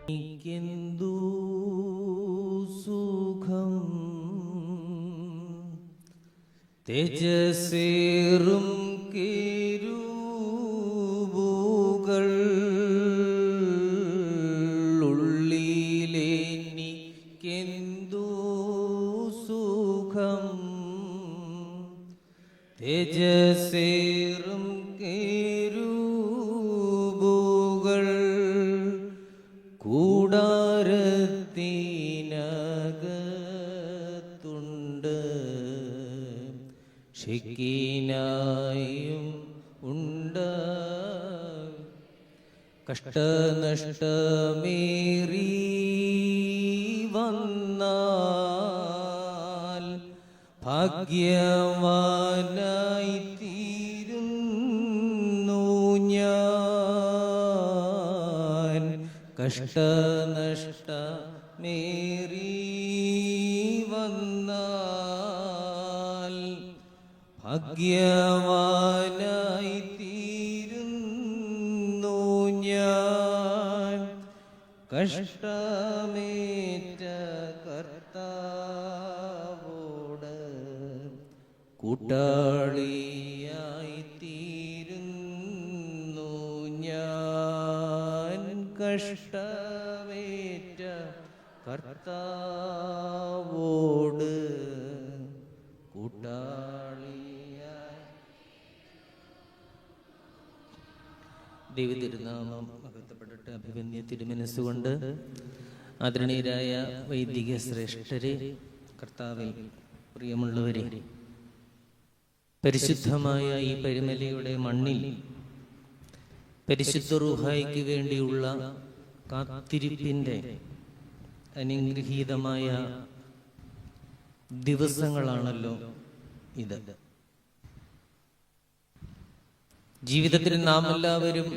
എനിക്കെന്തു സുഖം തേജസ്സേറും കേരൂബുകൾ ഉള്ളിലെനിക്കെന്തു സുഖം തേജസ്സേറും കേരൂബുകൾ കൂടാരത്തിനകത്തുണ്ട് ഷെക്കീനായും ഉണ്ട് കഷ്ടനഷ്ടമേറി വന്നാൽ ഭാഗ്യവാനായി തീരുന്നു ഞാൻ. കഷ്ടനഷ്ടമേറി വന്നാൽ ഭാഗ്യവാനായി തീരുന്നു ഞാൻ. കഷ്ടമേറ്റ കർത്താവോട് കൂട്ടാളിയായി തീരുന്നു ഞാൻ. കഷ്ടമേറ്റ കർത്താവോട് കൂട്ടാളിയായി. ദൈവതിരുനാമം മഹത്വപ്പെടട്ടെ. അഭിമന്യ തിരുമനസ്സുകൊണ്ട് ആദരണീയരായ വൈദിക ശ്രേഷ്ഠരെ, കർത്താവിൽ പ്രിയമുള്ളവരെ, പരിശുദ്ധമായ ഈ പരിമലയുടെ മണ്ണിൽ പരിശുദ്ധ റൂഹായ്ക്ക് വേണ്ടിയുള്ള കാത്തിരിപ്പിൻ്റെ അനുഗ്രഹീതമായ ദിവസങ്ങളാണല്ലോ ഇത്. ജീവിതത്തിൽ നാം എല്ലാവരും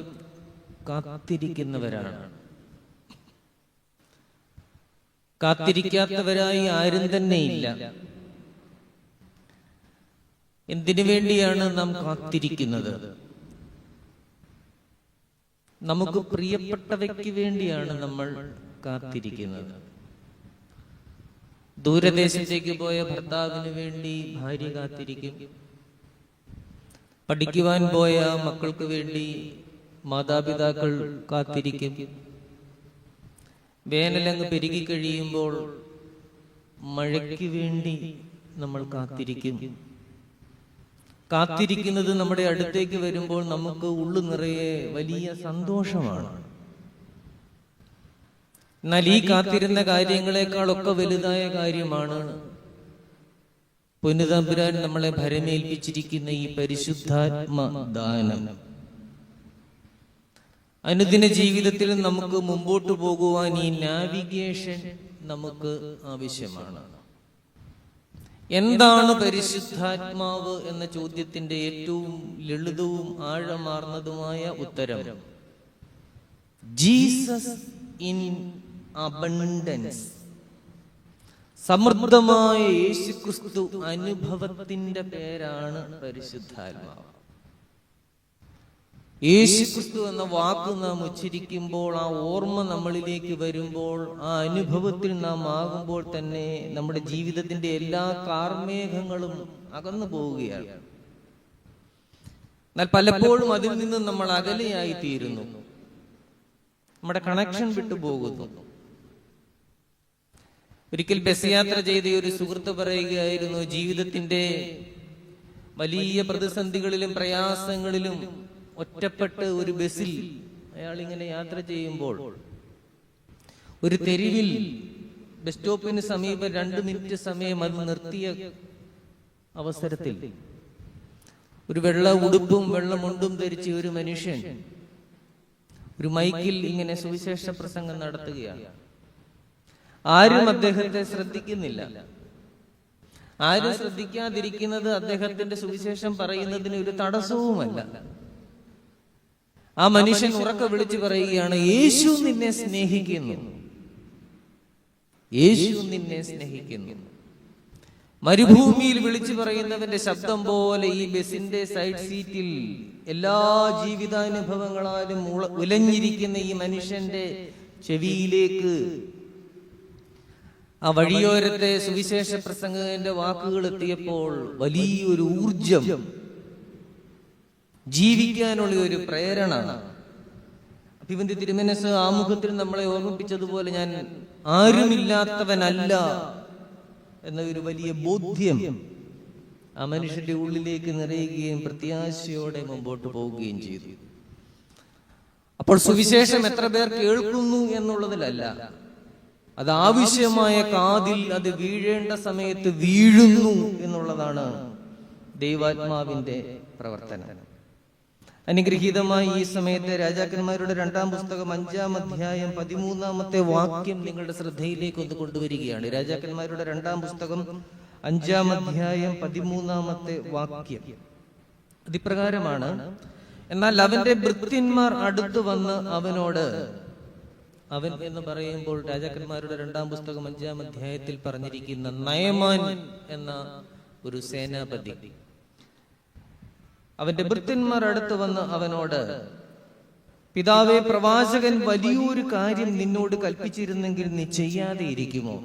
കാത്തിരിക്കുന്നവരാണ്. കാത്തിരിക്കാത്തവരായി ആരും തന്നെയില്ല. എന്തിനു വേണ്ടിയാണ് നാം കാത്തിരിക്കുന്നത്? നമുക്ക് പ്രിയപ്പെട്ടവയ്ക്ക് വേണ്ടിയാണ് നമ്മൾ കാത്തിരിക്കുന്നത്. ദൂരദേശത്തേക്ക് പോയ ഭർത്താവിന് വേണ്ടി ഭാര്യ കാത്തിരിക്കും. പഠിക്കുവാൻ പോയ മക്കൾക്ക് വേണ്ടി മാതാപിതാക്കൾ കാത്തിരിക്കും. വേനലങ്ങ് പെരുകി കഴിയുമ്പോൾ മഴയ്ക്ക് വേണ്ടി നമ്മൾ കാത്തിരിക്കും. കാത്തിരിക്കുന്നത് നമ്മുടെ അടുത്തേക്ക് വരുമ്പോൾ നമുക്ക് ഉള്ളു നിറയെ വലിയ സന്തോഷമാണ്. എന്നാൽ ഈ കാത്തിരുന്ന കാര്യങ്ങളെക്കാളൊക്കെ വലുതായ കാര്യമാണ് പൊന്നുതമ്പുരാൻ നമ്മളെ ഭരമേൽപ്പിച്ചിരിക്കുന്ന ഈ പരിശുദ്ധാത്മദാനം. അനുദിന ജീവിതത്തിൽ നമുക്ക് മുമ്പോട്ട് പോകുവാൻ ഈ നാവിഗേഷൻ നമുക്ക് ആവശ്യമാണ്. എന്താണ് പരിശുദ്ധാത്മാവ് എന്ന ചോദ്യത്തിന്റെ ഏറ്റവും ലളിതവും ആഴമാർന്നതുമായ ഉത്തരം ജീസസ് ഇൻ അബണ്ടൻസ്. സമൃദ്ധമായ യേശുക്രിസ്തു അനുഭവത്തിന്റെ പേരാണ് പരിശുദ്ധാത്മാവ്. യേശുക്രിസ്തു എന്ന വാക്ക് നാം ഉച്ചരിക്കുമ്പോൾ, ആ ഓർമ്മ നമ്മളിലേക്ക് വരുമ്പോൾ, ആ അനുഭവത്തിൽ നാം ആകുമ്പോൾ തന്നെ നമ്മുടെ ജീവിതത്തിന്റെ എല്ലാ കാർമേഘങ്ങളും അകന്നു പോവുകയാണ്. എന്നാൽ പലപ്പോഴും അതിൽ നിന്നും നമ്മൾ അകലെയായി തീരുന്നു. നമ്മുടെ കണക്ഷൻ വിട്ടുപോകുന്നു. ഒരിക്കൽ ബസ് യാത്ര ചെയ്ത ഒരു സുഹൃത്ത് പറയുകയായിരുന്നു, ജീവിതത്തിന്റെ വലിയ പ്രതിസന്ധികളിലും പ്രയാസങ്ങളിലും ഒറ്റപ്പെട്ട് ഒരു ബസ്സിൽ അയാൾ ഇങ്ങനെ യാത്ര ചെയ്യുമ്പോൾ ഒരു തെരുവിൽ ബസ് സ്റ്റോപ്പിന് സമീപം 2 മിനിറ്റ് സമയം അത് നിർത്തിയ അവസരത്തിൽ ഒരു വെള്ള ഉടുപ്പും വെള്ളമുണ്ടും ധരിച്ച ഒരു മനുഷ്യൻ ഒരു മൈക്കിൽ ഇങ്ങനെ സുവിശേഷ പ്രസംഗം നടത്തുകയാണ്. ആരും അദ്ദേഹത്തെ ശ്രദ്ധിക്കുന്നില്ല. ആരും ശ്രദ്ധിക്കാതിരിക്കുന്നത് അദ്ദേഹത്തിന്റെ സുവിശേഷം പറയുന്നതിന് ഒരു തടസ്സവുമല്ല. ആ മനുഷ്യൻ ഉറക്കെ വിളിച്ചു പറയുകയാണ്, യേശു നിന്നെ സ്നേഹിക്കുന്നു, യേശു നിന്നെ സ്നേഹിക്കുന്നു. മരുഭൂമിയിൽ വിളിച്ചു പറയുന്നവന്റെ ശബ്ദം പോലെ ഈ ബസിന്റെ സൈഡ് സീറ്റിൽ എല്ലാ ജീവിതാനുഭവങ്ങളാലും ഉലഞ്ഞിരിക്കുന്ന ഈ മനുഷ്യന്റെ ചെവിയിലേക്ക് ആ വഴിയോരത്തെ സുവിശേഷ പ്രസംഗകന്റെ വാക്കുകൾ എത്തിയപ്പോൾ വലിയൊരു ഊർജം, ജീവിക്കാനുള്ള ഒരു പ്രേരണ. അഭിവന്ദ്യ തിരുമനസ് ആമുഖത്തിൽ നമ്മളെ ഓർമ്മിപ്പിച്ചതുപോലെ, ഞാൻ ആരുമില്ലാത്തവനല്ല എന്ന ഒരു വലിയ ബോധ്യം ആ മനുഷ്യന്റെ ഉള്ളിലേക്ക് നിറയുകയും പ്രത്യാശയോടെ മുമ്പോട്ട് പോവുകയും ചെയ്തു. അപ്പോൾ സുവിശേഷം എത്ര പേർ കേൾക്കുന്നു എന്നുള്ളതിലല്ല, അത് ആവശ്യമായ കാതിൽ അത് വീഴേണ്ട സമയത്ത് വീഴുന്നു എന്നുള്ളതാണ് ദൈവാത്മാവിന്റെ പ്രവർത്തനം. അനുഗ്രഹീതമായി ഈ സമയത്ത് രാജാക്കന്മാരുടെ 2-ാം പുസ്തകം 5-ാം അധ്യായം 13-ാമത്തെ വാക്യം നിങ്ങളുടെ ശ്രദ്ധയിലേക്ക് ഒന്ന് കൊണ്ടുവരികയാണ്. രാജാക്കന്മാരുടെ 2-ാം പുസ്തകം 5-ാം അധ്യായം 13-ാമത്തെ വാക്യം അതിപ്രകാരമാണ്: എന്നാൽ അവന്റെ ഭൃത്യന്മാർ അടുത്തു വന്ന് അവനോട്, അവൻ എന്ന് പറയുമ്പോൾ രാജാക്കന്മാരുടെ 2-ാം പുസ്തകം 5-ാം അധ്യായത്തിൽ പറഞ്ഞിരിക്കുന്ന നയമാൻ എന്ന ഒരു സേനാപതി, അവന്റെ ഭൃത്യന്മാർ അടുത്ത് വന്ന് അവനോട്, പിതാവേ, പ്രവാചകൻ വലിയൊരു കാര്യം നിന്നോട് കൽപ്പിച്ചിരുന്നെങ്കിൽ നീ ചെയ്യാതെ ഇരിക്കുമോ?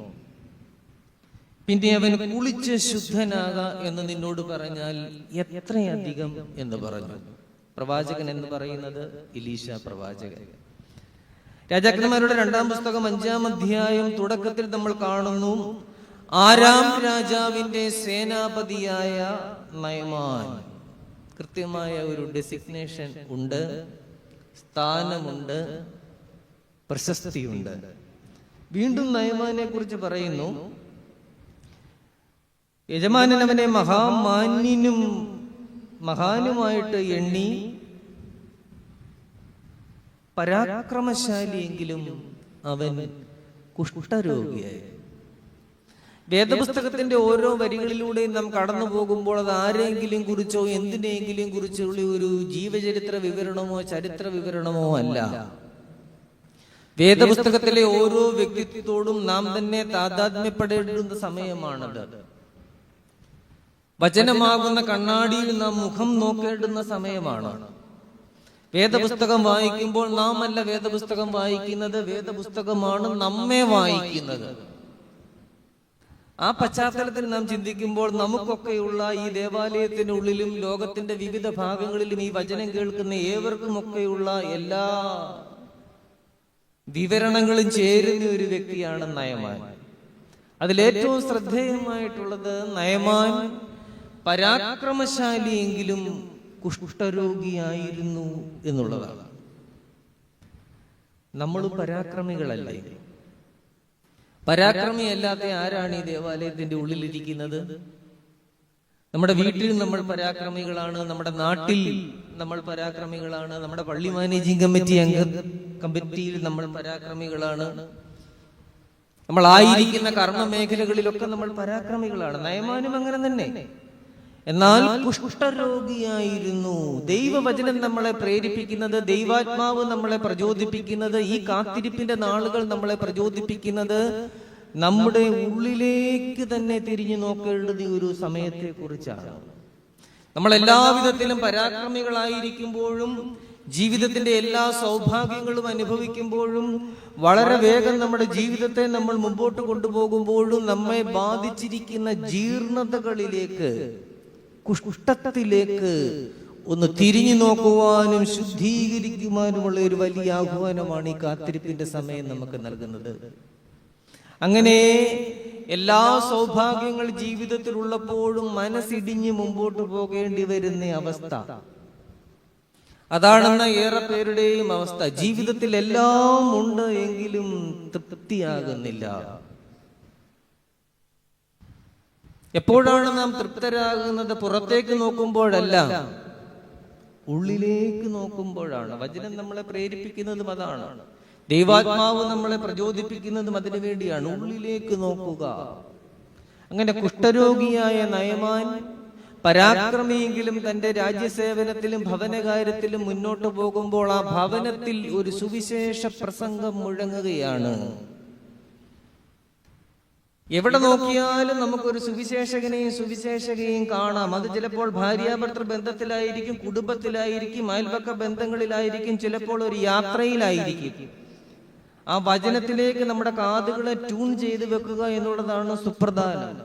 പിന്നെ അവൻ കുളിച്ച് ശുദ്ധനാക എന്ന് നിന്നോട് പറഞ്ഞാൽ എത്രയധികം എന്ന് പറഞ്ഞു. പ്രവാചകൻ എന്ന് പറയുന്നത് എലീശ പ്രവാചകൻ. രാജാക്കന്മാരുടെ 2-ാം പുസ്തകം 5-ാം അധ്യായം തുടക്കത്തിൽ നമ്മൾ കാണുന്നു, ആരാം രാജാവിന്റെ സേനാപതിയായ നയമാൻ. കൃത്യമായ ഒരു ഡെസിഗ്നേഷൻ ഉണ്ട്, സ്ഥാനമുണ്ട്, പ്രശസ്തിയുണ്ട്. വീണ്ടും നയമാനെ കുറിച്ച് പറയുന്നു, യജമാനൻ അവനെ മഹാമാന്യനും മഹാനുമായിട്ട് എണ്ണി, പരാക്രമശാലിയെങ്കിലും അവൻ കുഷ്ഠരോഗിയായി. വേദപുസ്തകത്തിന്റെ ഓരോ വരികളിലൂടെയും നാം കടന്നു പോകുമ്പോൾ അത് ആരെങ്കിലും കുറിച്ചോ എന്തിനെങ്കിലും കുറിച്ചുള്ള ഒരു ജീവചരിത്ര വിവരണമോ ചരിത്ര വിവരണമോ അല്ല. വേദപുസ്തകത്തിലെ ഓരോ വ്യക്തിത്വത്തോടും നാം തന്നെ താതാത്മ്യപ്പെടേണ്ടുന്ന സമയമാണത്. വചനമാകുന്ന കണ്ണാടിയിൽ നാം മുഖം നോക്കേണ്ടുന്ന സമയമാണ്. വേദപുസ്തകം വായിക്കുമ്പോൾ നാം അല്ല വേദപുസ്തകം വായിക്കുന്നത്, വേദപുസ്തകമാണ് നമ്മെ വായിക്കുന്നത്. ആ പശ്ചാത്തലത്തിൽ നാം ചിന്തിക്കുമ്പോൾ നമുക്കൊക്കെയുള്ള ഈ ദേവാലയത്തിനുള്ളിലും ലോകത്തിന്റെ വിവിധ ഭാഗങ്ങളിലും ഈ വചനം കേൾക്കുന്ന ഏവർക്കുമൊക്കെയുള്ള എല്ലാ വിവരണങ്ങളും ചേരുന്ന ഒരു വ്യക്തിയാണ് നയമാൻ. അതിലേറ്റവും ശ്രദ്ധേയമായിട്ടുള്ളത് നയമാൻ പരാക്രമശാലിയെങ്കിലും കുഷ്ഠരോഗിയായിരുന്നു എന്നുള്ളതാണ്. നമ്മളും പരാക്രമികളല്ലേ? പരാക്രമിയല്ലാത്ത ആരാണ് ഈ ദേവാലയത്തിന്റെ ഉള്ളിലിരിക്കുന്നത്? നമ്മുടെ വീട്ടിൽ നമ്മൾ പരാക്രമികളാണ്, നമ്മുടെ നാട്ടിൽ നമ്മൾ പരാക്രമികളാണ്, നമ്മുടെ പള്ളി മാനേജിംഗ് കമ്മിറ്റിയിൽ നമ്മൾ പരാക്രമികളാണ്, നമ്മളായിരിക്കുന്ന കർമ്മ മേഖലകളിലൊക്കെ നമ്മൾ പരാക്രമികളാണ്. നയമാനും അങ്ങനെ തന്നെ. എന്നാൽ കുഷ്ഠരോഗിയായിരുന്നു. ദൈവവചനം നമ്മളെ പ്രേരിപ്പിക്കുന്നത്, ദൈവാത്മാവ് നമ്മളെ പ്രചോദിപ്പിക്കുന്നത്, ഈ കാത്തിരിപ്പിന്റെ നാളുകൾ നമ്മളെ പ്രചോദിപ്പിക്കുന്നത് നമ്മുടെ ഉള്ളിലേക്ക് തന്നെ തിരിഞ്ഞു നോക്കേണ്ടത് ഒരു സമയത്തെ കുറിച്ചാണ്. നമ്മൾ എല്ലാവിധത്തിലും പരാക്രമികളായിരിക്കുമ്പോഴും ജീവിതത്തിന്റെ എല്ലാ സൗഭാഗ്യങ്ങളും അനുഭവിക്കുമ്പോഴും വളരെ വേഗം നമ്മുടെ ജീവിതത്തെ നമ്മൾ മുമ്പോട്ട് കൊണ്ടുപോകുമ്പോഴും നമ്മെ ബാധിച്ചിരിക്കുന്ന ജീർണതകളിലേക്ക്, കുഷ്ഠത്തിലേക്ക് ഒന്ന് തിരിഞ്ഞു നോക്കുവാനും ശുദ്ധീകരിക്കുവാനുമുള്ള ഒരു വലിയ ആഹ്വാനമാണ് ഈ കാത്തിരിപ്പിന്റെ സമയം നമുക്ക് നൽകുന്നത്. അങ്ങനെ എല്ലാ സൗഭാഗ്യങ്ങൾ ജീവിതത്തിൽ ഉള്ളപ്പോഴും മനസ്സിടിഞ്ഞ് മുമ്പോട്ട് പോകേണ്ടി വരുന്ന അവസ്ഥ, അതാണെന്ന ഏറെ പേരുടെയും അവസ്ഥ. ജീവിതത്തിൽ എല്ലാം ഉണ്ട് എങ്കിലും തൃപ്തിയാകുന്നില്ല. എപ്പോഴാണ് നാം തൃപ്തരാകുന്നത്? പുറത്തേക്ക് നോക്കുമ്പോഴല്ല, ഉള്ളിലേക്ക് നോക്കുമ്പോഴാണ്. വചനം നമ്മളെ പ്രേരിപ്പിക്കുന്നതും അതാണ്. ദൈവാത്മാവ് നമ്മളെ പ്രചോദിപ്പിക്കുന്നതും അതിനു വേണ്ടിയാണ്. ഉള്ളിലേക്ക് നോക്കുക. അങ്ങനെ കുഷ്ഠരോഗിയായ നയമാൻ പരാക്രമിയെങ്കിലും തന്റെ രാജ്യസേവനത്തിലും ഭവനകാര്യത്തിലും മുന്നോട്ട് പോകുമ്പോൾ ആ ഭവനത്തിൽ ഒരു സുവിശേഷ പ്രസംഗം മുഴങ്ങുകയാണ്. എവിടെ നോക്കിയാലും നമുക്കൊരു സുവിശേഷകനെയും സുവിശേഷകയെയും കാണാം. അത് ചിലപ്പോൾ ഭാര്യാഭർത്തൃ ബന്ധത്തിലായിരിക്കും, കുടുംബത്തിലായിരിക്കും, അയൽപക്ക ബന്ധങ്ങളിലായിരിക്കും, ചിലപ്പോൾ ഒരു യാത്രയിലായിരിക്കും. ആ വചനത്തിലേക്ക് നമ്മുടെ കാതുകളെ ട്യൂൺ ചെയ്ത് വെക്കുക എന്നുള്ളതാണ് സുപ്രധാനം.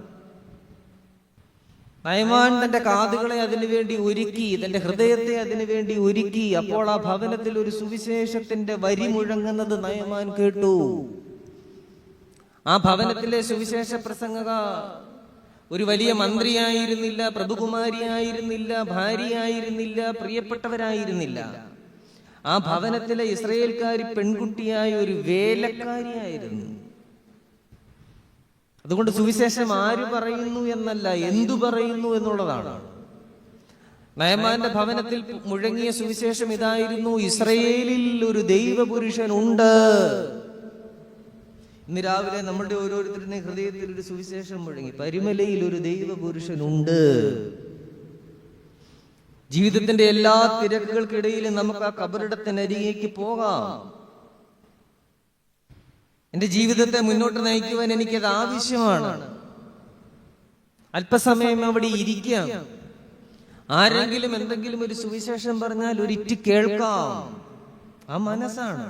നയമാൻ തന്റെ കാതുകളെ അതിനുവേണ്ടി ഒരുക്കി, തന്റെ ഹൃദയത്തെ അതിനുവേണ്ടി ഒരുക്കി. അപ്പോൾ ആ ഭവനത്തിൽ ഒരു സുവിശേഷത്തിന്റെ വരി മുഴങ്ങുന്നത് നയമാൻ കേട്ടു. ആ ഭവനത്തിലെ സുവിശേഷ പ്രസംഗക ഒരു വലിയ മന്ത്രിയായിരുന്നില്ല, പ്രഭുകുമാരിയായിരുന്നില്ല, ഭാര്യയായിരുന്നില്ല, പ്രിയപ്പെട്ടവരായിരുന്നില്ല. ആ ഭവനത്തിലെ ഇസ്രായേൽക്കാരി പെൺകുട്ടിയായ ഒരു വേലക്കാരിയായിരുന്നു. അതുകൊണ്ട് സുവിശേഷം ആര് പറയുന്നു എന്നല്ല, എന്തു പറയുന്നു എന്നുള്ളതാണ്. നയമാന്റെ ഭവനത്തിൽ മുഴങ്ങിയ സുവിശേഷം ഇതായിരുന്നു: ഇസ്രയേലിൽ ഒരു ദൈവപുരുഷൻ ഉണ്ട്. ഇന്ന് രാവിലെ നമ്മുടെ ഓരോരുത്തരുടെ ഹൃദയത്തിൽ ഒരു സുവിശേഷം മുഴങ്ങി, പരിമലയിൽ ഒരു ദൈവപുരുഷനുണ്ട്. ജീവിതത്തിന്റെ എല്ലാ തിരക്കുകൾക്കിടയിൽ നമുക്ക് ആ കബറിടത്തിനരികേക്ക് പോകാം. എന്റെ ജീവിതത്തെ മുന്നോട്ട് നയിക്കുവാൻ എനിക്കത് ആവശ്യമാണ്. അല്പസമയം അവിടെ ഇരിക്കാം. ആരെങ്കിലും എന്തെങ്കിലും ഒരു സുവിശേഷം പറഞ്ഞാൽ ഒരിറ്റ് കേൾക്കാം. ആ മനസ്സാണ്.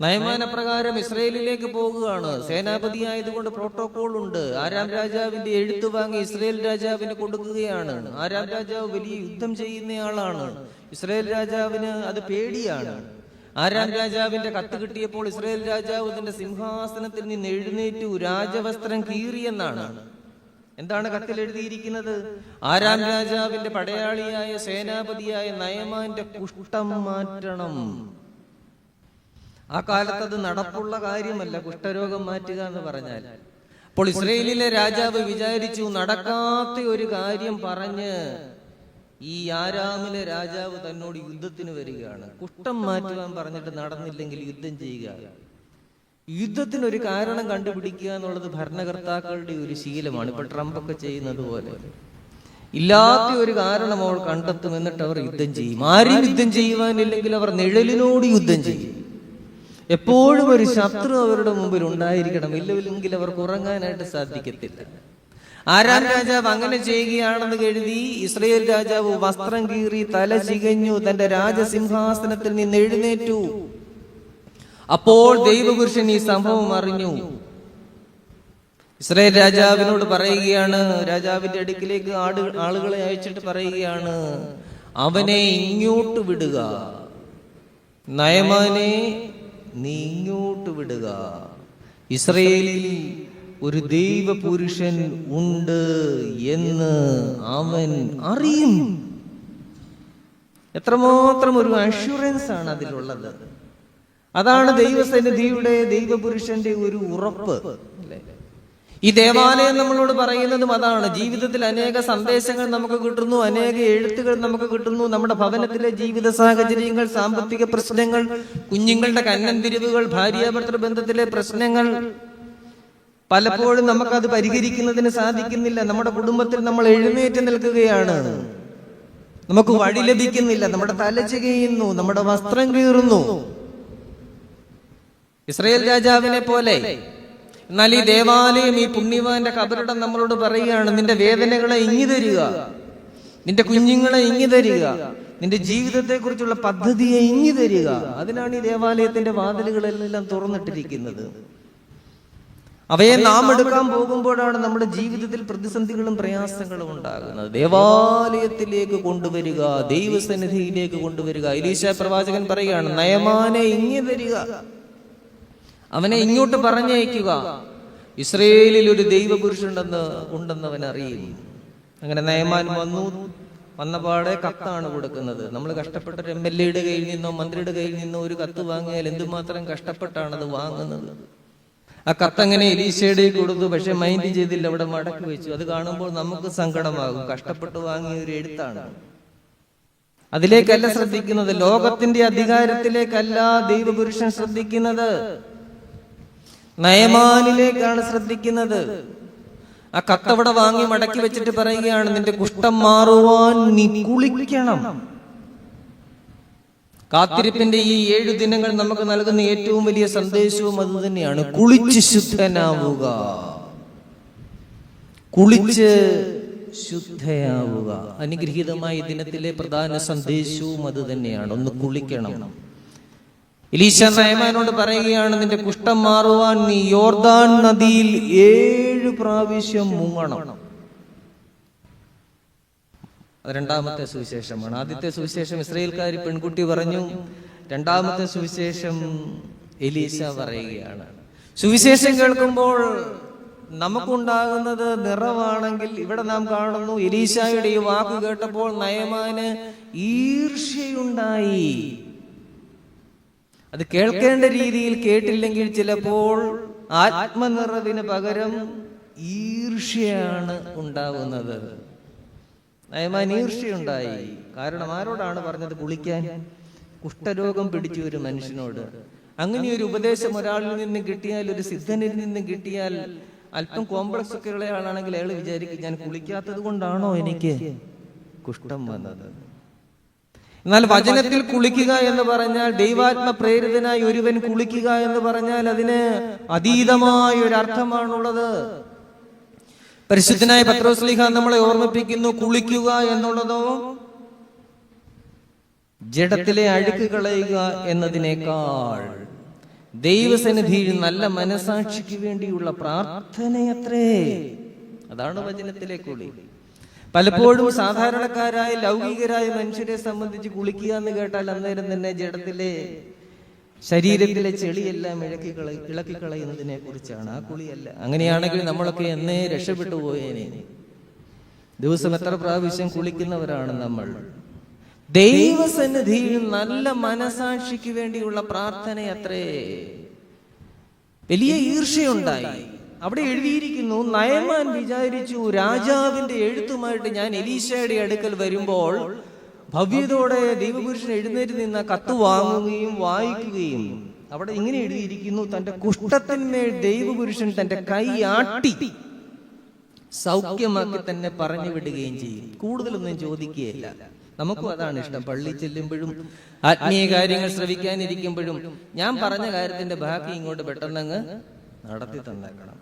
നയമാന പ്രകാരം ഇസ്രയേലിലേക്ക് പോകുകയാണ്. സേനാപതിയായതുകൊണ്ട് പ്രോട്ടോകോൾ ഉണ്ട്. ആരാം രാജാവിന്റെ എഴുത്ത് വാങ്ങി ഇസ്രയേൽ രാജാവിന് കൊടുക്കുകയാണ്. ആരാം രാജാവ് വലിയ യുദ്ധം ചെയ്യുന്നയാളാണ്. ഇസ്രയേൽ രാജാവിന് അത് പേടിയാണ്. ആരാം രാജാവിന്റെ കത്ത് കിട്ടിയപ്പോൾ ഇസ്രയേൽ രാജാവ് തന്റെ സിംഹാസനത്തിൽ നിന്ന് എഴുന്നേറ്റു, രാജവസ്ത്രം കീറിയെന്നാണ്. എന്താണ് കത്തിൽ എഴുതിയിരിക്കുന്നത്? ആരാം രാജാവിന്റെ പടയാളിയായ സേനാപതിയായ നയമാന്റെ കുഷ്ഠം മാറ്റണം. ആ കാലത്ത് അത് നടപ്പുള്ള കാര്യമല്ല, കുഷ്ഠരോഗം മാറ്റുക എന്ന് പറഞ്ഞാൽ. അപ്പോൾ ഇസ്രയേലിലെ രാജാവ് വിചാരിച്ചു, നടക്കാത്ത ഒരു കാര്യം പറഞ്ഞ് ഈ ആരാമിലെ രാജാവ് തന്നോട് യുദ്ധത്തിന് വരികയാണ്. കുഷ്ഠം മാറ്റുവാൻ പറഞ്ഞിട്ട് നടന്നില്ലെങ്കിൽ യുദ്ധം ചെയ്യുക. യുദ്ധത്തിനൊരു കാരണം കണ്ടുപിടിക്കുക എന്നുള്ളത് ഭരണകർത്താക്കളുടെ ഒരു ശീലമാണ്. ഇപ്പൊ ട്രംപ് ഒക്കെ ചെയ്യുന്നത് പോലെ ഇല്ലാത്ത ഒരു കാരണം അവർ കണ്ടെത്തും, എന്നിട്ട് അവർ യുദ്ധം ചെയ്യും. ആരും യുദ്ധം ചെയ്യുവാനില്ലെങ്കിൽ അവർ നിഴലിനോട് യുദ്ധം ചെയ്യും. എപ്പോഴും ഒരു ശത്രു അവരുടെ മുമ്പിൽ ഉണ്ടായിരിക്കണം, ഇല്ലെങ്കിൽ അവർക്ക് ഉറങ്ങാനായിട്ട് സാധിക്കത്തില്ല. ആരാം രാജാവ് അങ്ങനെ ചെയ്യുകയാണെന്ന് കരുതി ഇസ്രയേൽ രാജാവ് വസ്ത്രം കീറി തല ചികഞ്ഞു, തന്റെ രാജസിംഹാസനത്തിൽ നിന്ന് എഴുന്നേറ്റു. അപ്പോൾ ദൈവപുരുഷൻ ഈ സംഭവം അറിഞ്ഞു. ഇസ്രയേൽ രാജാവിനോട് പറയുകയാണ്, രാജാവിന്റെ അടുക്കിലേക്ക് ആളുകളെ അയച്ചിട്ട് പറയുകയാണ്, അവനെ ഇങ്ങോട്ട് വിടുക, നയമാനെ നീ ഇങ്ങോട്ട് വിടുക. ഇസ്രയേലിൽ ഒരു ദൈവപുരുഷൻ ഉണ്ട് എന്ന് അവൻ അറിയും. എത്രമാത്രം ഒരു അഷ്വറൻസ് ആണ് അതിലുള്ളത്. അതാണ് ദൈവസന്നിധിയുടെ, ദൈവപുരുഷന്റെ ഒരു ഉറപ്പ്. ഈ ദേവാലയം നമ്മളോട് പറയുന്നതും അതാണ്. ജീവിതത്തിൽ അനേക സന്ദേശങ്ങൾ നമുക്ക് കിട്ടുന്നു, അനേക എഴുത്തുകൾ നമുക്ക് കിട്ടുന്നു. നമ്മുടെ ഭവനത്തിലെ ജീവിത സാഹചര്യങ്ങൾ, സാമ്പത്തിക പ്രശ്നങ്ങൾ, കുഞ്ഞുങ്ങളുടെ കന്നന്തിരിവുകൾ, ഭാര്യാഭർത്തൃ ബന്ധത്തിലെ പ്രശ്നങ്ങൾ, പലപ്പോഴും നമുക്കത് പരിഹരിക്കുന്നതിന് സാധിക്കുന്നില്ല. നമ്മുടെ കുടുംബത്തിൽ നമ്മൾ എഴുന്നേറ്റ് നിൽക്കുകയാണ്, നമുക്ക് വഴി ലഭിക്കുന്നില്ല, നമ്മുടെ തല ചികയുന്നു, നമ്മുടെ വസ്ത്രം കീറുന്നു. ഇസ്രായേൽ രാജാവിനെ പോലെ. എന്നാൽ ഈ ദേവാലയം, ഈ പുണ്യവാന്റെ കബറിടം നമ്മളോട് പറയുകയാണ്, നിന്റെ വേദനകളെ ഇങ്ങി തരിക, നിന്റെ കുഞ്ഞുങ്ങളെ ഇങ്ങി തരിക, നിന്റെ ജീവിതത്തെ കുറിച്ചുള്ള പദ്ധതിയെ ഇങ്ങി തരിക. അതിനാണ് ഈ ദേവാലയത്തിന്റെ വാതിലുകളെല്ലാം തുറന്നിട്ടിരിക്കുന്നത്. അവയെ നാം എടുക്കാൻ പോകുമ്പോഴാണ് നമ്മുടെ ജീവിതത്തിൽ പ്രതിസന്ധികളും പ്രയാസങ്ങളും ഉണ്ടാകുന്നത്. ദേവാലയത്തിലേക്ക് കൊണ്ടുവരിക, ദൈവസന്നിധിയിലേക്ക് കൊണ്ടുവരിക. എലീശാ പ്രവാചകൻ പറയുകയാണ്, നയമാനെ ഇങ്ങി വരിക, അവനെ ഇങ്ങോട്ട് പറഞ്ഞയക്കുക. ഇസ്രയേലിൽ ഒരു ദൈവപുരുഷനുണ്ടെന്ന് അവൻ അറിയും. അങ്ങനെ നയമാൻ വന്നപാടെ കത്താണ് കൊടുക്കുന്നത്. നമ്മൾ കഷ്ടപ്പെട്ട ഒരു MLA-യുടെ കയ്യിൽ നിന്നോ മന്ത്രിയുടെ കയ്യിൽ നിന്നോ ഒരു കത്ത് വാങ്ങിയാൽ എന്തുമാത്രം കഷ്ടപ്പെട്ടാണ് അത് വാങ്ങുന്നത്. ആ കത്തങ്ങനെ എലീശയുടെ കൊടുത്തു, പക്ഷെ മൈൻഡ് ചെയ്തില്ല, അവിടെ മടക്കി വെച്ചു. അത് കാണുമ്പോൾ നമുക്ക് സങ്കടമാകും. കഷ്ടപ്പെട്ട് വാങ്ങിയ ഒരു എഴുത്താണ്. അതിലേക്കല്ല ശ്രദ്ധിക്കുന്നത്, ലോകത്തിന്റെ അധികാരത്തിലേക്കല്ല ദൈവപുരുഷൻ ശ്രദ്ധിക്കുന്നത്, നയമാനിലേക്കാണ് ശ്രദ്ധിക്കുന്നത്. ആ കത്തവിടെ വാങ്ങി മടക്കി വെച്ചിട്ട് പറയുകയാണ്, നിന്റെ കുഷ്ഠം മാറുവാൻ നീ കുളിക്കണം. കാത്തിരിപ്പിന്റെ ഈ 7 ദിനങ്ങൾ നമുക്ക് നൽകുന്ന ഏറ്റവും വലിയ സന്ദേശവും അത് തന്നെയാണ്. കുളിച്ച് ശുദ്ധനാവുക, കുളിച്ച് ശുദ്ധയാവുക. അനുഗ്രഹീതമായ ദിനത്തിലെ പ്രധാന സന്ദേശവും അത് തന്നെയാണ്. ഒന്ന് കുളിക്കണം. എലീശ നയമാനോട് പറയുകയാണ്, നിന്റെ കുഷ്ഠം മാറുവാൻ നീ യോർദാൻ നദിയിൽ 7 പ്രാവശ്യം മുങ്ങണം. അത് രണ്ടാമത്തെ സുവിശേഷമാണ്. ആദ്യത്തെ സുവിശേഷം ഇസ്രായേൽക്കാരി പെൺകുട്ടി പറഞ്ഞു, രണ്ടാമത്തെ സുവിശേഷം എലീശ പറയുകയാണ്. സുവിശേഷം കേൾക്കുമ്പോൾ നമുക്കുണ്ടാകുന്നത് നിറവാണെങ്കിൽ, ഇവിടെ നാം കാണുന്നു എലീശായുടെ ഈ വാക്ക് കേട്ടപ്പോൾ നയമാന് ഈർഷ്യയുണ്ടായി. അത് കേൾക്കേണ്ട രീതിയിൽ കേട്ടില്ലെങ്കിൽ ചിലപ്പോൾ ആത്മനിറവിന് പകരം ഈർഷ്യയാണ് ഉണ്ടാകുന്നത്. നയമാൻ ഈർഷ്യയുണ്ടായി. കാരണം ആരോടാണ് പറഞ്ഞത് കുളിക്കാൻ? കുഷ്ഠരോഗം പിടിച്ച ഒരു മനുഷ്യനോട്. അങ്ങനെ ഒരു ഉപദേശം ഒരാളിൽ നിന്ന് കിട്ടിയാൽ, ഒരു സിദ്ധനിൽ നിന്ന് കിട്ടിയാൽ, അല്പം കോംപ്ലക്സ് ഒക്കെ ഉള്ള ആളാണെങ്കിൽ അയാൾ വിചാരിക്കും, ഞാൻ കുളിക്കാത്തത് കൊണ്ടാണോ എനിക്ക് കുഷ്ഠം വന്നത്? എന്നാൽ വചനത്തിൽ കുളിക്കുക എന്ന് പറഞ്ഞാൽ, ദൈവാത്മ പ്രേരിതനായി ഒരുവൻ കുളിക്കുക എന്ന് പറഞ്ഞാൽ അതിന് അതീതമായ ഒരു അർത്ഥമാണുള്ളത്. പരിശുദ്ധനായ പത്രോസ്ലീഹ നമ്മളെ ഓർമ്മിപ്പിക്കുന്നു, കുളിക്കുക എന്നുള്ളതോ ജഡത്തിലെ അഴുക്ക് കളയുക എന്നതിനേക്കാൾ ദൈവസന്നിധിയിൽ നല്ല മനസാക്ഷിക്ക് വേണ്ടിയുള്ള പ്രാർത്ഥനയത്രേ. അതാണ് വചനത്തിലെ കുളി. പലപ്പോഴും സാധാരണക്കാരായ ലൗകികരായ മനുഷ്യരെ സംബന്ധിച്ച് കുളിക്കുക എന്ന് കേട്ടാൽ അന്നേരം തന്നെ ജഡത്തിലെ ശരീരത്തിലെ ചെളിയെല്ലാം ഇളക്കിക്കളയുന്നതിനെ കുറിച്ചാണ്. ആ കുളിയല്ല. അങ്ങനെയാണെങ്കിൽ നമ്മളൊക്കെ എന്നേ രക്ഷപ്പെട്ടു പോയേനെ. ദിവസം എത്ര പ്രാവശ്യം കുളിക്കുന്നവരാണ് നമ്മൾ. ദൈവസന്നിധിയിൽ നല്ല മനസാക്ഷിക്ക് വേണ്ടിയുള്ള പ്രാർത്ഥനയത്രേ. വലിയ ഈർഷ്യയുണ്ടായി. അവിടെ എഴുതിയിരിക്കുന്നു, നയമാൻ വിചാരിച്ചു, രാജാവിന്റെ എഴുത്തുമായിട്ട് ഞാൻ എലീശയുടെ അടുക്കൽ വരുമ്പോൾ ഭവ്യതയോടെ ദൈവപുരുഷൻ എഴുന്നേറ്റ് നിന്ന കത്ത് വാങ്ങുകയും വായിക്കുകയും, അവിടെ ഇങ്ങനെ എഴുതിയിരിക്കുന്നു, തന്റെ കുഷ്ഠത്തിന്മേൽ ദൈവപുരുഷൻ തന്റെ കൈ ആട്ടി സൗഖ്യമാക്കി തന്നെ പറഞ്ഞു വിടുകയും ചെയ്യും. കൂടുതലൊന്നും ചോദിക്കുകയില്ല. നമുക്കും അതാണ് ഇഷ്ടം. പള്ളി ചെല്ലുമ്പോഴും ആത്മീയ കാര്യങ്ങൾ ശ്രവിക്കാനിരിക്കുമ്പോഴും ഞാൻ പറഞ്ഞ കാര്യത്തിന്റെ ബാക്കി ഇങ്ങോട്ട് പെട്ടെന്നങ്ങ് നടത്തി തന്നേക്കണം.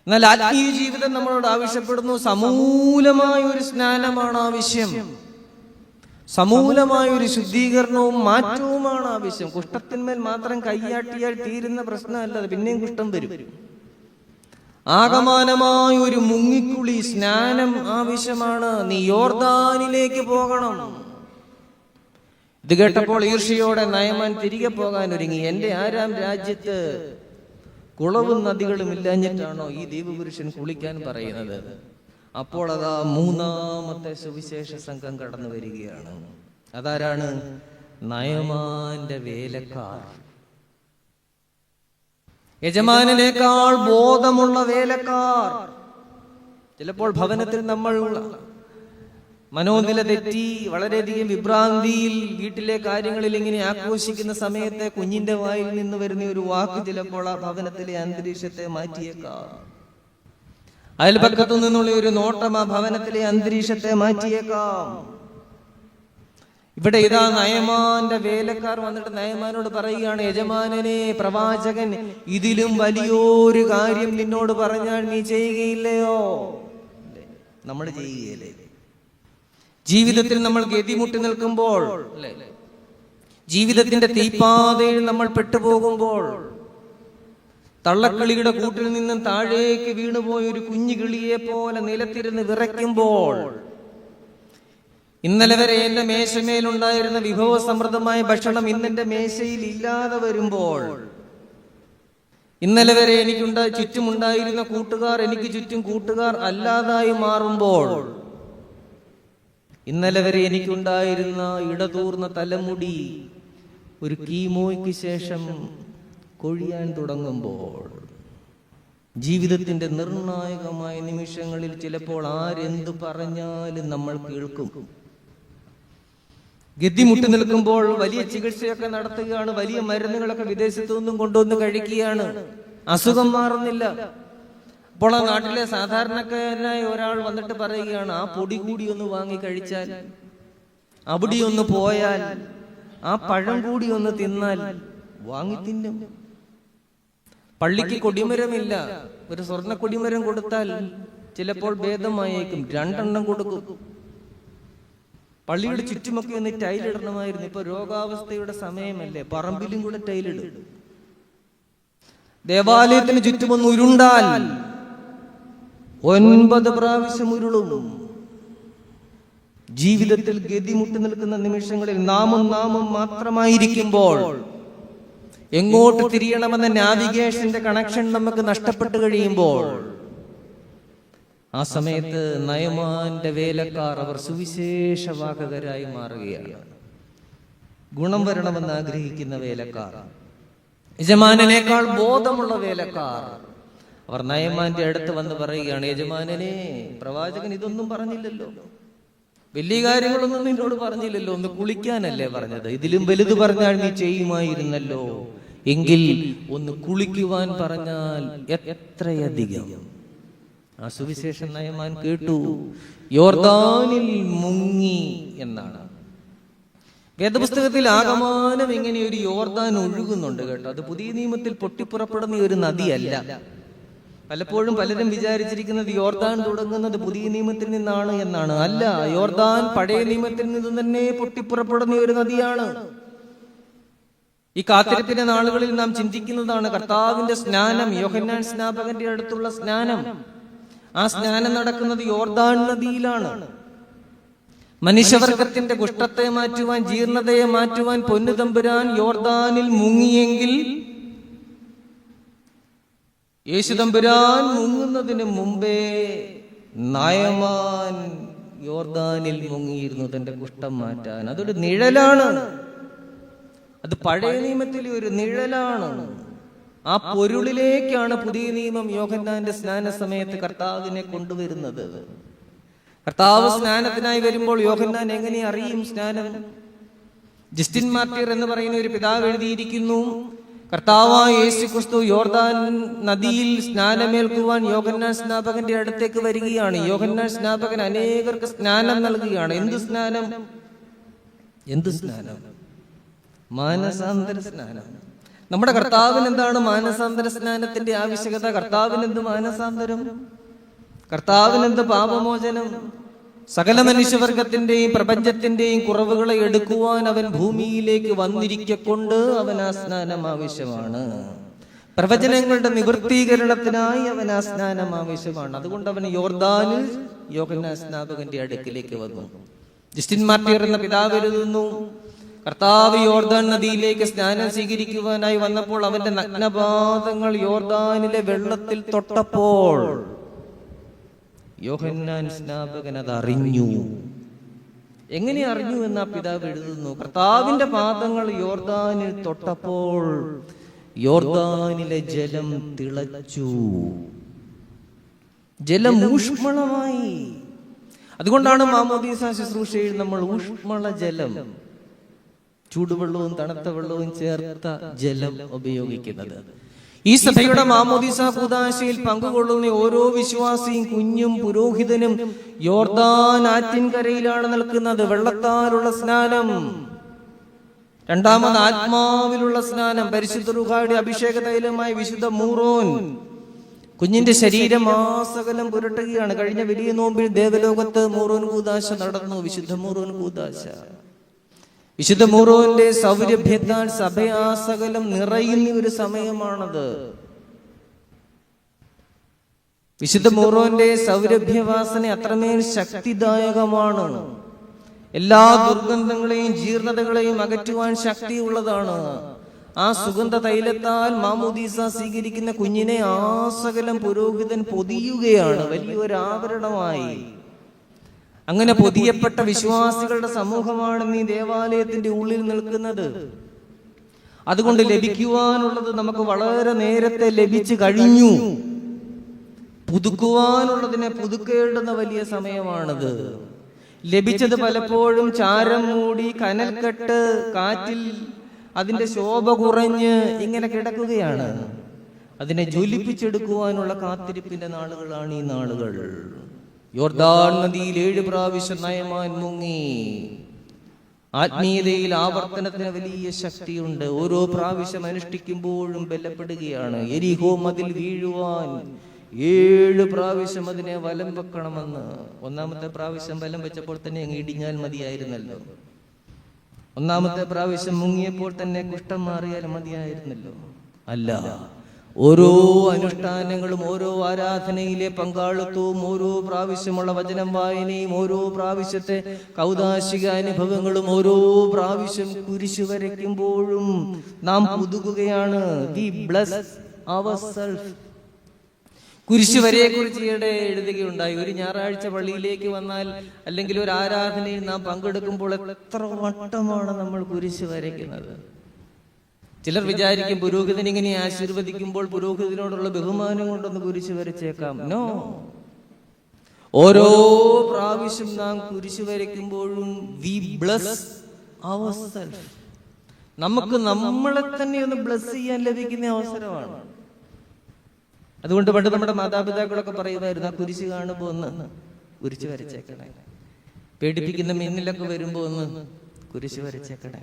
എന്നാൽ ആത്മീയ ജീവിതം നമ്മളോട് ആവശ്യപ്പെടുന്നു, സമൂലമായ ഒരു സ്നാനമാണ് ആവശ്യം. സമൂലമായ ഒരു ശുദ്ധീകരണവും മാറ്റവുമാണ് ആവശ്യം. കുഷ്ഠത്തിന്മേൽ മാത്രം കൈയാട്ടിയാൽ തീരുന്ന പ്രശ്നമല്ല, പിന്നെയും കുഷ്ഠം വരും. ആകമാനമായ ഒരു മുങ്ങിക്കുളി, സ്നാനം ആവശ്യമാണ്. നീ യോർദാനിലേക്ക് പോകണം. ഇത് കേട്ടപ്പോൾ ഈർഷ്യയോടെ നയമാൻ തിരികെ പോകാൻ ഒരുങ്ങി. എന്റെ 6-ാം രാജ്യത്ത് കുളവും നദികളും ഇല്ലാഞ്ഞിട്ടാണോ ഈ ദൈവപുരുഷൻ കുളിക്കാൻ പറയുന്നത്? അപ്പോൾ അതാ 3-ാമത്തെ സുവിശേഷ സംഘം കടന്നു വരികയാണ്. അതാരാണ്? നയമാന്റെ വേലക്കാർ. യജമാനേക്കാൾ ബോധമുള്ള വേലക്കാർ. ചിലപ്പോൾ ഭവനത്തിൽ നമ്മൾ മനോനില തെറ്റി വളരെയധികം വിഭ്രാന്തിയിൽ വീട്ടിലെ കാര്യങ്ങളിൽ ഇങ്ങനെ ആഘോഷിക്കുന്ന സമയത്തെ കുഞ്ഞിന്റെ വായിൽ നിന്ന് വരുന്ന ഒരു വാക്ക് ചിലപ്പോൾ ആ ഭവനത്തിലെ അന്തരീക്ഷത്തെ മാറ്റിയേക്കാം. അയൽപക്കത്തു നിന്നുള്ള ഒരു നോട്ടം ആ ഭവനത്തിലെ അന്തരീക്ഷത്തെ മാറ്റിയേക്കാം. ഇവിടെ ഇതാ നയമാന്റെ വേലക്കാർ വന്നിട്ട് നയമാനോട് പറയുകയാണ്, യജമാനനെ, പ്രവാചകൻ ഇതിലും വലിയൊരു കാര്യം നിന്നോട് പറഞ്ഞാൽ നീ ചെയ്യുകയില്ലയോ? നമ്മൾ ചെയ്യുകയില്ലേ? ജീവിതത്തിൽ നമ്മൾ ഗതിമുട്ടി നിൽക്കുമ്പോൾ, ജീവിതത്തിന്റെ തീപ്പാതയിൽ നമ്മൾ പെട്ടുപോകുമ്പോൾ, തള്ളക്കിളിയുടെ കൂട്ടിൽ നിന്നും താഴേക്ക് വീണുപോയ ഒരു കുഞ്ഞു കിളിയെ പോലെ നിലത്തിരുന്ന് വിറയ്ക്കുമ്പോൾ, ഇന്നലെ വരെ എന്റെ മേശമേലുണ്ടായിരുന്ന വിഭവസമൃദ്ധമായ ഭക്ഷണം ഇന്നെന്റെ മേശയിൽ ഇല്ലാതെ വരുമ്പോൾ, ഇന്നലെ വരെ ചുറ്റുമുണ്ടായിരുന്ന കൂട്ടുകാർ എനിക്ക് ചുറ്റും കൂട്ടുകാർ അല്ലാതായി മാറുമ്പോൾ, ഇന്നലെ വരെ എനിക്കുണ്ടായിരുന്ന ഇടതൂർന്ന തലമുടി ഒരു കീമോയ്ക്ക് ശേഷം കൊഴിയാൻ തുടങ്ങുമ്പോൾ, ജീവിതത്തിന്റെ നിർണായകമായ നിമിഷങ്ങളിൽ ചിലപ്പോൾ ആരെന്ത് പറഞ്ഞാലും നമ്മൾ കേൾക്കും. ഗതിമുട്ടി നിൽക്കുമ്പോൾ വലിയ ചികിത്സയൊക്കെ നടത്തുകയാണ്, വലിയ മരുന്നുകളൊക്കെ വിദേശത്തു നിന്നും കൊണ്ടുവന്ന് കഴിക്കുകയാണ്, അസുഖം മാറുന്നില്ല. അപ്പോൾ ആ നാട്ടിലെ സാധാരണക്കാരനായ ഒരാൾ വന്നിട്ട് പറയുകയാണ്, ആ പൊടി കൂടി ഒന്ന് വാങ്ങി കഴിച്ചാൽ, അവിടെ ഒന്ന് പോയാൽ, ആ പഴം കൂടി ഒന്ന് തിന്നാൽ വാങ്ങി തിന്നും. പള്ളിക്ക് കൊടിമരമില്ല, ഒരു സ്വർണ്ണ കൊടിമരം കൊടുത്താൽ ചിലപ്പോൾ ഭേദമായേക്കും, 2 എണ്ണം കൊടുക്കും. പള്ളിയുടെ ചുറ്റുമൊക്കെ ഒന്ന് ടൈലിടണമായിരുന്നു. ഇപ്പൊ രോഗാവസ്ഥയുടെ സമയമല്ലേ, പറമ്പിലും കൂടെ ടൈലിടും. ദേവാലയത്തിന് ചുറ്റുമൊന്ന് ഉരുണ്ടാൽ 9 പ്രാവശ്യം ഉരുളും. ജീവിതത്തിൽ ഗതിമുട്ടി നിൽക്കുന്ന നിമിഷങ്ങളിൽ നാമം മാത്രമായിരിക്കുമ്പോൾ, എങ്ങോട്ട് തിരിയണമെന്ന നാവിഗേഷന്റെ കണക്ഷൻ നമുക്ക് നഷ്ടപ്പെട്ടു കഴിയുമ്പോൾ, ആ സമയത്ത് നയമാന്റെ വേലക്കാർ അവർ സുവിശേഷവാഹകരായി മാറുകയാണ്. ഗുണം വരണമെന്ന് ആഗ്രഹിക്കുന്ന വേലക്കാർ, യജമാനനേക്കാൾ ബോധമുള്ള വേലക്കാർ, അവർ നയമാന്റെ അടുത്ത് വന്ന് പറയുകയാണ്, യജമാനനെ, പ്രവാചകൻ ഇതൊന്നും പറഞ്ഞില്ലല്ലോ, വലിയ കാര്യങ്ങളൊന്നും നിന്നോട് പറഞ്ഞില്ലല്ലോ, ഒന്ന് കുളിക്കാനല്ലേ പറഞ്ഞത്, ഇതിലും വലുത് പറഞ്ഞാൽ നീ ചെയ്യുമായിരുന്നല്ലോ, എങ്കിൽ ഒന്ന് കുളിക്കുവാൻ പറഞ്ഞാൽ എത്രയധികം. ആ സുവിശേഷം നയമാൻ കേട്ടു, യോർദാനിൽ മുങ്ങി എന്നാണ്. വേദപുസ്തകത്തിൽ ആകമാനം ഇങ്ങനെ ഒരു യോർദാൻ ഒഴുകുന്നുണ്ട് കേട്ടോ. അത് പുതിയ നിയമത്തിൽ പൊട്ടിപ്പുറപ്പെടുന്ന ഒരു നദിയല്ല. പലപ്പോഴും പലരും വിചാരിച്ചിരിക്കുന്നത് യോർദാൻ തുടങ്ങുന്നത് പുതിയ നിയമത്തിൽ നിന്നാണ് എന്നാണ്. അല്ല, യോർദാൻ പഴയ നിയമത്തിൽ നിന്ന് തന്നെ പൊട്ടിപ്പുറപ്പെടുന്ന ഒരു നദിയാണ്. ഈ കാത്തിരിപ്പിന്റെ നാളുകളിൽ നാം ചിന്തിക്കുന്നതാണ് കർത്താവിന്റെ സ്നാനം, യോഹന്നാൻ സ്നാപകന്റെ അടുത്തുള്ള സ്നാനം. ആ സ്നാനം നടക്കുന്നത് യോർദാൻ നദിയിലാണ്. മനുഷ്യവർഗത്തിന്റെ കുഷ്ഠത്തെ മാറ്റുവാൻ, ജീർണതയെ മാറ്റുവാൻ പൊന്നു തമ്പുരാൻ യോർദാനിൽ മുങ്ങിയെങ്കിൽ, യേശു തമ്പുരാൻ മുങ്ങുന്നതിന് മുമ്പേ നയമാൻ യോർദാനിൽ മുങ്ങിയിരുന്നു തന്റെ കുഷ്ഠം മാറ്റാൻ. അതൊരു നിഴലാണ്. അത് പഴയ നിയമത്തിലെ ഒരു നിഴലാണ്. ആ പൊരുളിലേക്കാണ് പുതിയ നിയമം യോഹന്നാന്റെ സ്നാന സമയത്ത് കർത്താവിനെ കൊണ്ടുവരുന്നത്. കർത്താവ് സ്നാനത്തിനായി വരുമ്പോൾ യോഹന്നാൻ എങ്ങനെ അറിയും സ്നാനം? ജസ്റ്റിൻ മാർട്ടിർ എന്ന് പറയുന്ന ഒരു പിതാവ് എഴുതിയിരിക്കുന്നു, കർത്താവായ യേശുക്രിസ്തു യോർദാൻ നദിയിൽ സ്നാനമേൽക്കുവാൻ യോഹന്നാൻ സ്നാപകന്റെ അടുത്തേക്ക് വരികയാണ്. യോഹന്നാൻ സ്നാപകൻ അനേകർക്ക് സ്നാനം നൽകുകയാണ്. എന്ത് സ്നാനം? മാനസാന്തര സ്നാനം. നമ്മുടെ കർത്താവിന് എന്താണ് മാനസാന്തര സ്നാനത്തിന്റെ ആവശ്യകത? കർത്താവിന് എന്ത് മാനസാന്തരം? കർത്താവിന് എന്ത് പാപമോചനം? സകല മനുഷ്യവർഗത്തിന്റെയും പ്രപഞ്ചത്തിന്റെയും കുറവുകളെ എടുക്കുവാൻ അവൻ ഭൂമിയിലേക്ക് വന്നിരിക്കൊണ്ട് അവൻ ആ സ്നാനം ആവശ്യമാണ്. പ്രവചനങ്ങളുടെ നിവൃത്തീകരണത്തിനായി അവൻ ആ സ്നാനം ആവശ്യമാണ്. അതുകൊണ്ട് അവൻ യോർദാനിൽ യോഹന്നാൻ സ്നാപകന്റെ അടുക്കിലേക്ക് വന്നു. ജസ്റ്റിൻ മാർട്ടിർ എന്ന പിതാവ് എഴുതുന്നു, കർത്താവ് യോർദാൻ നദിയിലേക്ക് സ്നാനം സ്വീകരിക്കുവാനായി വന്നപ്പോൾ അവന്റെ നഗ്നപാദങ്ങൾ യോർദാനിലെ വെള്ളത്തിൽ തൊട്ടപ്പോൾ യോഹന്നാൻ സ്നാപകൻ അത് അറിഞ്ഞു. എങ്ങനെ അറിഞ്ഞു എന്ന് ആ പിതാവ് എഴുതുന്നു, കർത്താവിന്റെ പാദങ്ങൾ യോർദാനിൽ തൊട്ടപ്പോൾ യോർദാനിലെ ജലം തിളച്ചു, ജലം ഊഷ്മളമായി. അതുകൊണ്ടാണ് മാമോദീസ ശുശ്രൂഷയിൽ നമ്മൾ ഊഷ്മള ജലം, ചൂടുവെള്ളവും തണുത്ത വെള്ളവും ചേർത്ത ജലം ഉപയോഗിക്കുന്നത്. ഈ സഭയുടെ മാമോദീസ കൂദാശയിൽ പങ്കുകൊള്ളുന്ന ഓരോ വിശ്വാസിയും, കുഞ്ഞും പുരോഹിതനും യോർദാൻ ആറ്റിൻകരയിലാണ് നിൽക്കുന്നത്. വെള്ളത്താലുള്ള സ്നാനം. രണ്ടാമത് ആത്മാവിലുള്ള സ്നാനം. പരിശുദ്ധ റൂഹായുടെ അഭിഷേക തൈലമായി വിശുദ്ധ മൂറോൻ കുഞ്ഞിന്റെ ശരീരം ആസകലം പുരട്ടുകയാണ്. കഴിഞ്ഞ വലിയ നോമ്പിൽ ദേവലോകത്ത് മൂറോൻ കൂദാശ നടന്നു. വിശുദ്ധ മൂറോൻ കൂദാശ. വിശുദ്ധ മൂറോന്റെ സൗരഭ്യത്താൽ സഭയാസകലം നിറയുന്ന ഒരു സമയമാണത്. വിശുദ്ധ മൂറോന്റെ സൗരഭ്യവാസന അത്രമേൽ ശക്തിദായകമാണ്. എല്ലാ ദുർഗന്ധങ്ങളെയും ജീർണതകളെയും അകറ്റുവാൻ ശക്തിയുള്ളതാണ്. ആ സുഗന്ധ തൈലത്താൽ മാമോദീസ സ്വീകരിക്കുന്ന കുഞ്ഞിനെ ആസകലം പുരോഹിതൻ പൊതിയുകയാണ്, വലിയൊരു ആവരണമായി. അങ്ങനെ പൊതിയപ്പെട്ട വിശ്വാസികളുടെ സമൂഹമാണ് ഈ ദേവാലയത്തിന്റെ ഉള്ളിൽ നിൽക്കുന്നത്. അതുകൊണ്ട് ലഭിക്കുവാനുള്ളത് നമുക്ക് വളരെ നേരത്തെ ലഭിച്ചു കഴിഞ്ഞു. പുതുക്കുവാനുള്ളതിനെ പുതുക്കേണ്ടുന്ന വലിയ സമയമാണത്. ലഭിച്ചത് പലപ്പോഴും ചാരം മൂടി, കനൽക്കെട്ട്, കാറ്റിൽ അതിന്റെ ശോഭ കുറഞ്ഞ് ഇങ്ങനെ കിടക്കുകയാണ്. അതിനെ ജ്വലിപ്പിച്ചെടുക്കുവാനുള്ള കാത്തിരിപ്പിന്റെ നാളുകളാണ് ഈ നാളുകൾ. യോർദാൻ നദിയിൽ 7 പ്രാവശ്യം നയമാൻ മുങ്ങി. ആത്മീയതയിൽ ആവർത്തനത്തിന് വലിയ ശക്തിയുണ്ട്. ഓരോ പ്രാവശ്യം അനുഷ്ഠിക്കുമ്പോഴും ബലപ്പെടുകയാണ്. എരിഹോ മതിൽ വീഴുവാൻ 7 പ്രാവശ്യം അതിനെ വലം വെക്കണമെന്ന്. ഒന്നാമത്തെ പ്രാവശ്യം വലം വെച്ചപ്പോൾ തന്നെ അങ്ങ് ഇടിഞ്ഞാൽ മതിയായിരുന്നല്ലോ. ഒന്നാമത്തെ പ്രാവശ്യം മുങ്ങിയപ്പോൾ തന്നെ കുഷ്ഠം മാറിയാൽ മതിയായിരുന്നല്ലോ. അല്ല, ഓരോ അനുഷ്ഠാനങ്ങളും, ഓരോ ആരാധനയിലെ പങ്കാളിത്തവും, ഓരോ പ്രാവശ്യമുള്ള വചനം വായനയും, ഓരോ പ്രാവശ്യത്തെ കൗദാശിക അനുഭവങ്ങളും, ഓരോ പ്രാവശ്യം കുരിശു വരയ്ക്കുമ്പോഴും നാം പുതുകുകയാണ്. V bless ourselves. കുരിശു വരയെ കുറിച്ച് ഈയിടെ എഴുതുകയുണ്ടായി. ഒരു ഞായറാഴ്ച പള്ളിയിലേക്ക് വന്നാൽ അല്ലെങ്കിൽ ഒരു ആരാധനയിൽ നാം പങ്കെടുക്കുമ്പോൾ എത്ര വട്ടമാണ് നമ്മൾ കുരിശു വരയ്ക്കുന്നത്. ചിലർ വിചാരിക്കും പുരോഹിതൻ ഇങ്ങനെ ആശീർവദിക്കുമ്പോൾ പുരോഹിതനോടുള്ള ബഹുമാനം കൊണ്ടൊന്ന് കുരിശു വരച്ചേക്കാം. നോ, ഓരോ പ്രാവശ്യം നാം കുരിശു വരയ്ക്കുമ്പോഴും വി ബ്ലസ് ourselves. നമുക്ക് നമ്മളെ തന്നെ ഒന്ന് ബ്ലസ് ചെയ്യാൻ ലഭിക്കുന്ന അവസരമാണ്. അതുകൊണ്ട് പണ്ട് നമ്മുടെ മാതാപിതാക്കളൊക്കെ പറയുമായിരുന്നു, ആ കുരിശ് കാണുമ്പോ ഒന്ന് കുരിശ് വരച്ചേക്കണേ, പേടിപ്പിക്കുന്ന മിന്നലൊക്കെ വരുമ്പോ ഒന്ന് കുരിശ് വരച്ചേക്കണേ.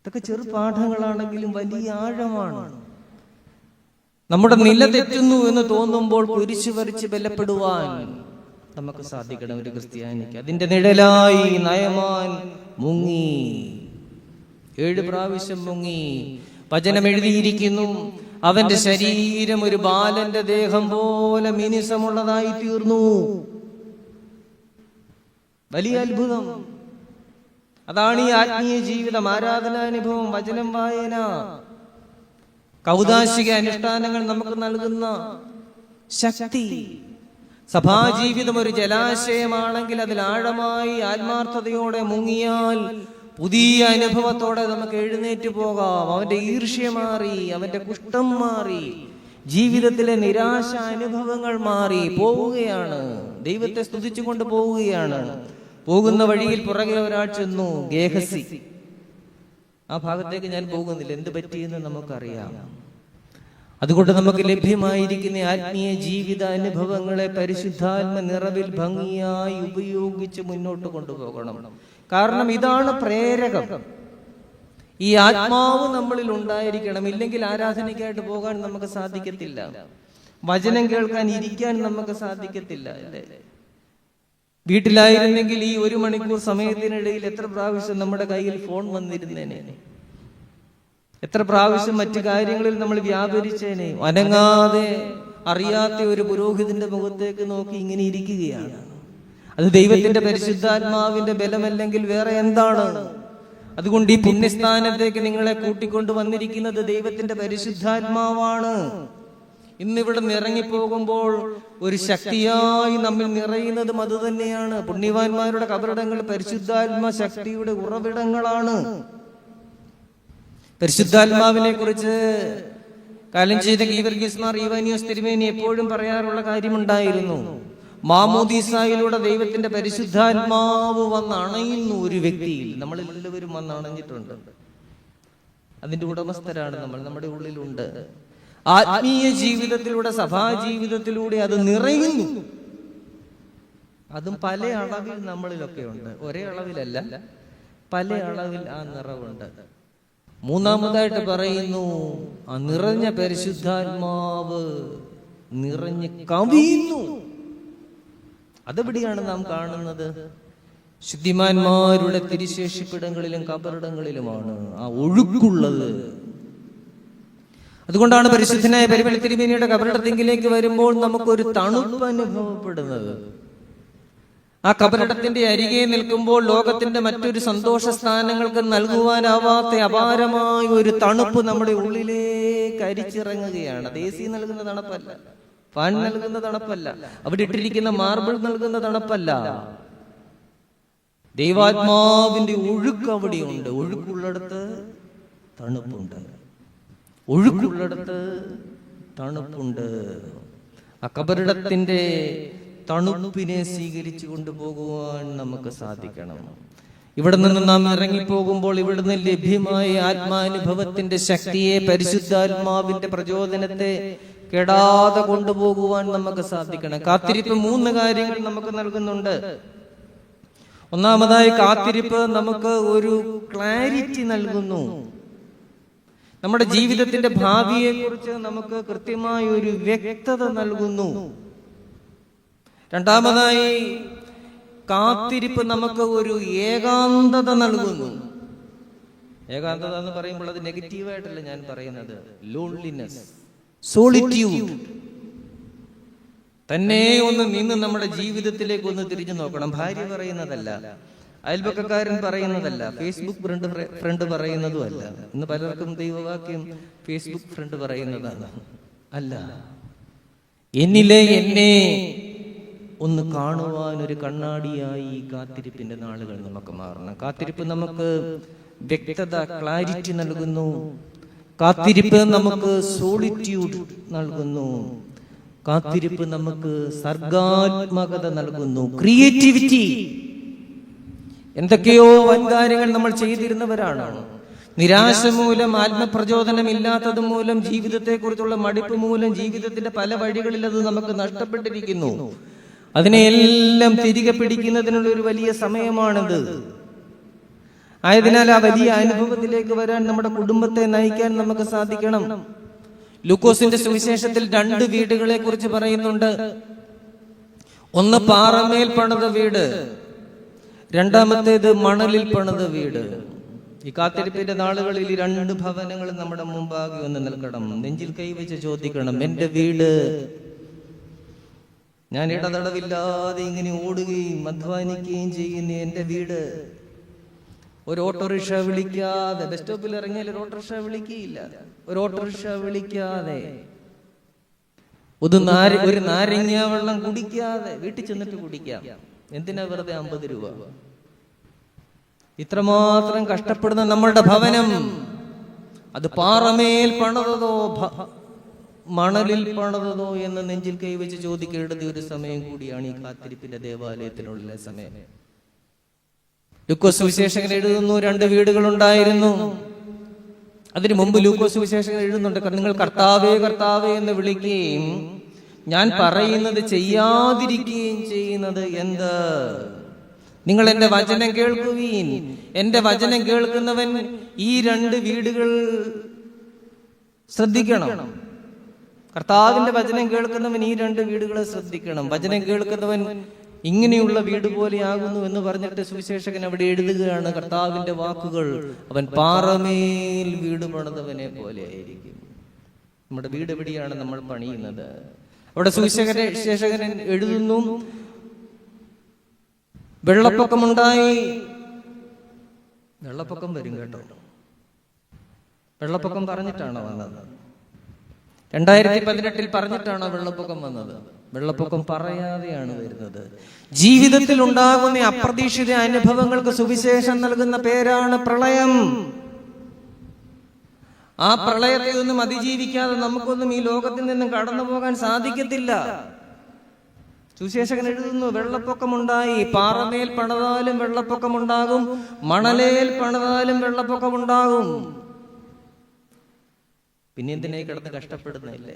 ഇതൊക്കെ ചെറു പാഠങ്ങളാണെങ്കിലും വലിയ ആഴമാണ്. നമ്മുടെ നില തെറ്റുന്നു എന്ന് തോന്നുമ്പോൾ കുരിശ് വരച്ച് ബലപ്പെടുവാൻ നമുക്ക് സാധിക്കണം. ഒരു ക്രിസ്ത്യാനിക്ക് അതിന്റെ നിഴലായി നയമാൻ മുങ്ങി 7 പ്രാവശ്യം മുങ്ങി. വചനം എഴുതിയിരിക്കുന്നു, അവന്റെ ശരീരം ഒരു ബാലന്റെ ദേഹം പോലെ മിനുസമുള്ളതായി തീർന്നു. വലിയ അത്ഭുതം. അതാണ് ഈ ആത്മീയ ജീവിതം, ആരാധനാനുഭവം, വചനം വായന, കൗദാശിക അനുഷ്ഠാനങ്ങൾ നമുക്ക് നൽകുന്ന ശക്തി. സഭാജീവിതം ഒരു ജലാശയമാണെങ്കിൽ അതിൽ ആഴമായി ആത്മാർത്ഥതയോടെ മുങ്ങിയാൽ പുതിയ അനുഭവത്തോടെ നമുക്ക് എഴുന്നേറ്റ് പോകാം. അവന്റെ ഈർഷ്യ മാറി, അവന്റെ കുഷ്ഠം മാറി, ജീവിതത്തിലെ നിരാശ അനുഭവങ്ങൾ മാറി പോവുകയാണ്. ദൈവത്തെ സ്തുതിച്ചുകൊണ്ട് പോവുകയാണ്. പോകുന്ന വഴിയിൽ പുറകെ ഒരാൾ ചെന്നു, ഗേഹസി. ആ ഭാഗത്തേക്ക് ഞാൻ പോകുന്നില്ല, എന്ത് പറ്റിയെന്ന് നമുക്കറിയാം. അതുകൊണ്ട് നമുക്ക് ലഭ്യമായിരിക്കുന്ന ആത്മീയ ജീവിത അനുഭവങ്ങളെ പരിശുദ്ധാത്മ നിറവിൽ ഭംഗിയായി ഉപയോഗിച്ച് മുന്നോട്ട് കൊണ്ടുപോകണം. കാരണം ഇതാണ് പ്രേരകം. ഈ ആത്മാവ് നമ്മളിൽ ഉണ്ടായിരിക്കണം. ഇല്ലെങ്കിൽ ആരാധനയ്ക്കായിട്ട് പോകാൻ നമുക്ക് സാധിക്കത്തില്ല, വചനം കേൾക്കാൻ ഇരിക്കാൻ നമുക്ക് സാധിക്കത്തില്ല. അല്ലേ? വീട്ടിലായിരുന്നെങ്കിൽ ഈ 1 മണിക്കൂർ സമയത്തിനിടയിൽ എത്ര പ്രാവശ്യം നമ്മുടെ കയ്യിൽ ഫോൺ വന്നിരുന്നേനെ, എത്ര പ്രാവശ്യം മറ്റു കാര്യങ്ങളിൽ നമ്മൾ വ്യാപരിച്ചേനെ. അനങ്ങാതെ അറിയാത്ത ഒരു പുരോഹിതന്റെ മുഖത്തേക്ക് നോക്കി ഇങ്ങനെ ഇരിക്കുകയാണ്. അത് ദൈവത്തിന്റെ പരിശുദ്ധാത്മാവിന്റെ ബലമല്ലെങ്കിൽ വേറെ എന്താണ്? അതുകൊണ്ട് ഈ പുണ്യസ്ഥാനത്തേക്ക് നിങ്ങളെ കൂട്ടിക്കൊണ്ടു വന്നിരിക്കുന്നത് ദൈവത്തിന്റെ പരിശുദ്ധാത്മാവാണ്. ഇന്നിവിടെ ഇറങ്ങിപ്പോകുമ്പോൾ ഒരു ശക്തിയായി നമ്മിൽ നിറയുന്നതും അത് തന്നെയാണ്. പുണ്യവാന്മാരുടെ കബറിടങ്ങൾ പരിശുദ്ധാത്മ ശക്തിയുടെ ഉറവിടങ്ങളാണ്. പരിശുദ്ധാത്മാവിനെ കുറിച്ച് കാലം ചെയ്ത ഗീവർഗീസ് മാർ ഈവാനിയോസ് തിരുമേനി എപ്പോഴും പറയാറുള്ള കാര്യമുണ്ടായിരുന്നു. മാമോദീസായിലൂടെ ദൈവത്തിന്റെ പരിശുദ്ധാത്മാവ് വന്നണയുന്നു ഒരു വ്യക്തിയിൽ. നമ്മളെല്ലാവരും വന്നണഞ്ഞിട്ടുണ്ട്. അതിന്റെ ഉടമസ്ഥരാണ് നമ്മൾ, നമ്മുടെ ഉള്ളിലുണ്ട്. ആത്മീയ ജീവിതത്തിലൂടെ, സഭാജീവിതത്തിലൂടെ അത് നിറയുന്നു. അതും പല അളവിൽ നമ്മളിലൊക്കെ ഉണ്ട്, ഒരേ അളവിലല്ല, പല അളവിൽ ആ നിറവുണ്ട്. മൂന്നാമതായിട്ട് പറയുന്നു, ആ നിറഞ്ഞ പരിശുദ്ധാത്മാവ് നിറഞ്ഞ് കവിയുന്നു. അതെവിടെയാണ് നാം കാണുന്നത്? ശുദ്ധിമാന്മാരുടെ തിരുശേഷിപ്പിടങ്ങളിലും കബറിടങ്ങളിലുമാണ് ആ ഒഴുക്കുള്ളത്. അതുകൊണ്ടാണ് പരിശുദ്ധനായ പരിമള തിരുമേനിയുടെ കബറിടത്തിലേക്ക് വരുമ്പോൾ നമുക്കൊരു തണുപ്പ് അനുഭവപ്പെടുന്നത്. ആ കബറിടത്തിന്റെ അരികെ നിൽക്കുമ്പോൾ ലോകത്തിന്റെ മറ്റൊരു സന്തോഷ സ്ഥാനങ്ങൾക്ക് നൽകുവാനാവാത്ത അപാരമായ ഒരു തണുപ്പ് നമ്മുടെ ഉള്ളിലേക്ക് അരിച്ചിറങ്ങുകയാണ്. അത് AC നൽകുന്ന തണുപ്പല്ല, ഫാൻ നൽകുന്ന തണുപ്പല്ല, അവിടെ ഇട്ടിരിക്കുന്ന മാർബിൾ നൽകുന്ന തണുപ്പല്ല. ദൈവാത്മാവിന്റെ ഒഴുക്ക് അവിടെയുണ്ട്. ഒഴുക്കുള്ളിടത്ത് തണുപ്പുണ്ട്, ഒഴുക്കുള്ളിടത്ത് തണുപ്പുണ്ട്. ആ കബറിടത്തിന്റെ തണുപ്പിനെ സ്വീകരിച്ചു കൊണ്ടുപോകുവാൻ നമുക്ക് സാധിക്കണം. ഇവിടെ നിന്ന് നാം ഇറങ്ങിപ്പോകുമ്പോൾ ഇവിടുന്ന് ലഭ്യമായ ആത്മാനുഭവത്തിന്റെ ശക്തിയെ, പരിശുദ്ധാത്മാവിന്റെ പ്രചോദനത്തെ കെടാതെ കൊണ്ടുപോകുവാൻ നമുക്ക് സാധിക്കണം. കാത്തിരിപ്പ് 3 കാര്യങ്ങൾ നമുക്ക് നൽകുന്നുണ്ട്. ഒന്നാമതായി കാത്തിരിപ്പ് നമുക്ക് ഒരു ക്ലാരിറ്റി നൽകുന്നു. നമ്മുടെ ജീവിതത്തിന്റെ ഭാവിയെ കുറിച്ച് നമുക്ക് കൃത്യമായ ഒരു വ്യക്തത നൽകുന്നു. രണ്ടാമതായി, കാത്തിരിപ്പ് നമുക്ക് ഒരു ഏകാന്തത നൽകുന്നു. ഏകാന്തത എന്ന് പറയുമ്പോൾ അത് നെഗറ്റീവായിട്ടല്ല ഞാൻ പറയുന്നത്. Loneliness, solitude. തന്നെ ഒന്ന് നിന്ന് നമ്മുടെ ജീവിതത്തിലേക്ക് ഒന്ന് തിരിഞ്ഞു നോക്കണം. ഭാര്യ പറയുന്നതല്ല, അയൽപക്കക്കാരൻ പറയുന്നതല്ല, ഫേസ്ബുക്ക് ഫ്രണ്ട് പറയുന്നതുമല്ല. ഇന്ന് പലർക്കും ദൈവവാക്യം ഫേസ്ബുക്ക് ഫ്രണ്ട് പറയുന്നതാണ്. അല്ല, എന്നിലെ എന്നെ ഒന്ന് കാണുവാൻ ഒരു കണ്ണാടിയായി ഈ കാത്തിരിപ്പിന്റെ നാളുകൾ നമുക്ക് മാറണം. കാത്തിരിപ്പ് നമുക്ക് വ്യക്തത, ക്ലാരിറ്റി നൽകുന്നു. കാത്തിരിപ്പ് നമുക്ക് സോളിറ്റ്യൂഡ് നൽകുന്നു. കാത്തിരിപ്പ് നമുക്ക് സർഗാത്മകത നൽകുന്നു, ക്രിയേറ്റിവിറ്റി. എന്തൊക്കെയോ വൻകാര്യങ്ങൾ നമ്മൾ ചെയ്തിരുന്നവരാണ്. നിരാശ മൂലം, ആത്മപ്രചോദനം ഇല്ലാത്തത് മൂലം, ജീവിതത്തെക്കുറിച്ചുള്ള മടുപ്പ് മൂലം ജീവിതത്തിന്റെ പല വഴികളിൽ അത് നമുക്ക് നഷ്ടപ്പെട്ടിരിക്കുന്നു. അതിനെയെല്ലാം തിരികെ പിടിക്കുന്നതിനുള്ള ഒരു വലിയ സമയമാണിത്. ആയതിനാൽ ആ വലിയ അനുഭവത്തിലേക്ക് വരാൻ നമ്മുടെ കുടുംബത്തെ നയിക്കാൻ നമുക്ക് സാധിക്കണം. ലൂക്കോസിന്റെ സുവിശേഷത്തിൽ 2 വീടുകളെ കുറിച്ച് പറയുന്നുണ്ട്. ഒന്ന് പാറമേൽ പണിത വീട്, രണ്ടാമത്തേത് മണലിൽ പണിത വീട്. ഈ കാത്തിരിപ്പിന്റെ നാളുകളിൽ ഈ 2 ഭവനങ്ങൾ നമ്മുടെ മുമ്പാകെ ഒന്ന് നിൽക്കണം. നെഞ്ചിൽ കൈവച്ച് ചോദിക്കണം, എന്റെ വീട്. ഞാൻ ഇടതടവില്ലാതെ ഇങ്ങനെ ഓടുകയും അധ്വാനിക്കുകയും ചെയ്യുന്ന എന്റെ വീട്. ഒരു ഓട്ടോറിക്ഷ വിളിക്കാതെ, ബസ് സ്റ്റോപ്പിൽ ഇറങ്ങിയാൽ ഒരു ഓട്ടോറിക്ഷ വിളിക്കുകയില്ല. ഒരു ഓട്ടോറിക്ഷ വിളിക്കാതെ, ഒരു നാരങ്ങ വെള്ളം കുടിക്കാതെ വീട്ടിൽ ചെന്നിട്ട് കുടിക്കാം. എന്തിനാ വെറുതെ 50 രൂപ? ഇത്രമാത്രം കഷ്ടപ്പെടുന്ന നമ്മളുടെ ഭവനം, അത് പാറമേൽ പണിതതോ മണലിൽ പണിതതോ എന്ന് നെഞ്ചിൽ കൈവച്ച് ചോദിക്കേണ്ടത് ഒരു സമയം കൂടിയാണ് ഈ കാത്തിരിപ്പിന്റെ ദേവാലയത്തിനുള്ള സമയം. ലൂക്കോസ് സുവിശേഷകൻ എഴുതുന്നു, 2 വീടുകൾ ഉണ്ടായിരുന്നു. അതിനു മുമ്പ് ലൂക്കോസ് സുവിശേഷകൻ എഴുതുന്നുണ്ട്, നിങ്ങൾ കർത്താവേ കർത്താവേ എന്ന് വിളിക്കുകയും ഞാൻ പറയുന്നത് ചെയ്യാതിരിക്കുകയും ചെയ്യുന്നത് എന്ത്? നിങ്ങൾ എന്റെ വചനം കേൾക്കുവീൻ. എന്റെ വചനം കേൾക്കുന്നവൻ ഈ 2 വീടുകൾ ശ്രദ്ധിക്കണം. കർത്താവിന്റെ വചനം കേൾക്കുന്നവൻ ഈ 2 വീടുകളെ ശ്രദ്ധിക്കണം. വചനം കേൾക്കുന്നവൻ ഇങ്ങനെയുള്ള വീട് പോലെയാകുന്നു എന്ന് പറഞ്ഞിട്ട് സുവിശേഷകൻ അവിടെ എഴുതുകയാണ് കർത്താവിന്റെ വാക്കുകൾ. അവൻ പാറമേൽ വീട് പണിതവനെ പോലെ ആയിരിക്കും. നമ്മുടെ വീട് എവിടെയാണ് നമ്മൾ പണിയുന്നത്? അവിടെ സുവിശേഷകൻ എഴുതുന്നു, വെള്ളപ്പൊക്കമുണ്ടായി. വെള്ളപ്പൊക്കം വരും കേട്ടോ. വെള്ളപ്പൊക്കം പറഞ്ഞിട്ടാണോ വന്നത്? 2018 പറഞ്ഞിട്ടാണോ വെള്ളപ്പൊക്കം വന്നത്? വെള്ളപ്പൊക്കം പറയാതെയാണ് വരുന്നത്. ജീവിതത്തിൽ ഉണ്ടാകുന്ന അപ്രതീക്ഷിത അനുഭവങ്ങൾക്ക് സുവിശേഷം നൽകുന്ന പേരാണ് പ്രളയം. ആ പ്രളയത്തെ ഒന്നും അതിജീവിക്കാതെ നമുക്കൊന്നും ഈ ലോകത്തിൽ നിന്നും കടന്നു പോകാൻ സാധിക്കത്തില്ല. സുവിശേഷകൻ എഴുതുന്നു, വെള്ളപ്പൊക്കമുണ്ടായി. പാറമേൽ പണിതാലും വെള്ളപ്പൊക്കമുണ്ടാകും, മണലേൽ പണിതാലും വെള്ളപ്പൊക്കമുണ്ടാകും. പിന്നെ എന്തിനായി കിടന്ന് കഷ്ടപ്പെടുന്നില്ലേ?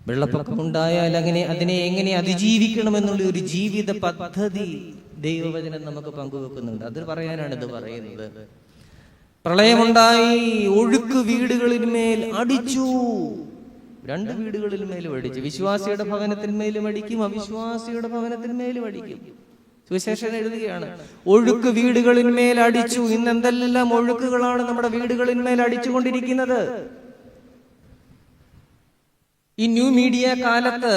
വെള്ളപ്പൊക്കം ഉണ്ടായാൽ അതിനെ എങ്ങനെ അതിജീവിക്കണമെന്നുള്ള ഒരു ജീവിത പദ്ധതി ദൈവവചനം നമുക്ക് പങ്കുവെക്കുന്നുണ്ട്. അത് പറയാനാണ് ഇത് പറയുന്നത്. പ്രളയമുണ്ടായി, ഒഴുക്ക് വീടുകളിന്മേൽ അടിച്ചു. 2 വീടുകളിൽ മേലും അടിച്ചു. വിശ്വാസിയുടെ ഭവനത്തിന്മേലും അടിക്കും, അവിശ്വാസിയുടെ ഭവനത്തിന്മേലും അടിക്കും. സുവിശേഷൻ എഴുതുകയാണ്, ഒഴുക്ക് വീടുകളിന്മേൽ അടിച്ചു. ഇന്ന് എന്തെല്ലാം ഒഴുക്കുകളാണ് നമ്മുടെ വീടുകളിന്മേൽ അടിച്ചുകൊണ്ടിരിക്കുന്നത്. ഈ ന്യൂ മീഡിയ കാലത്ത്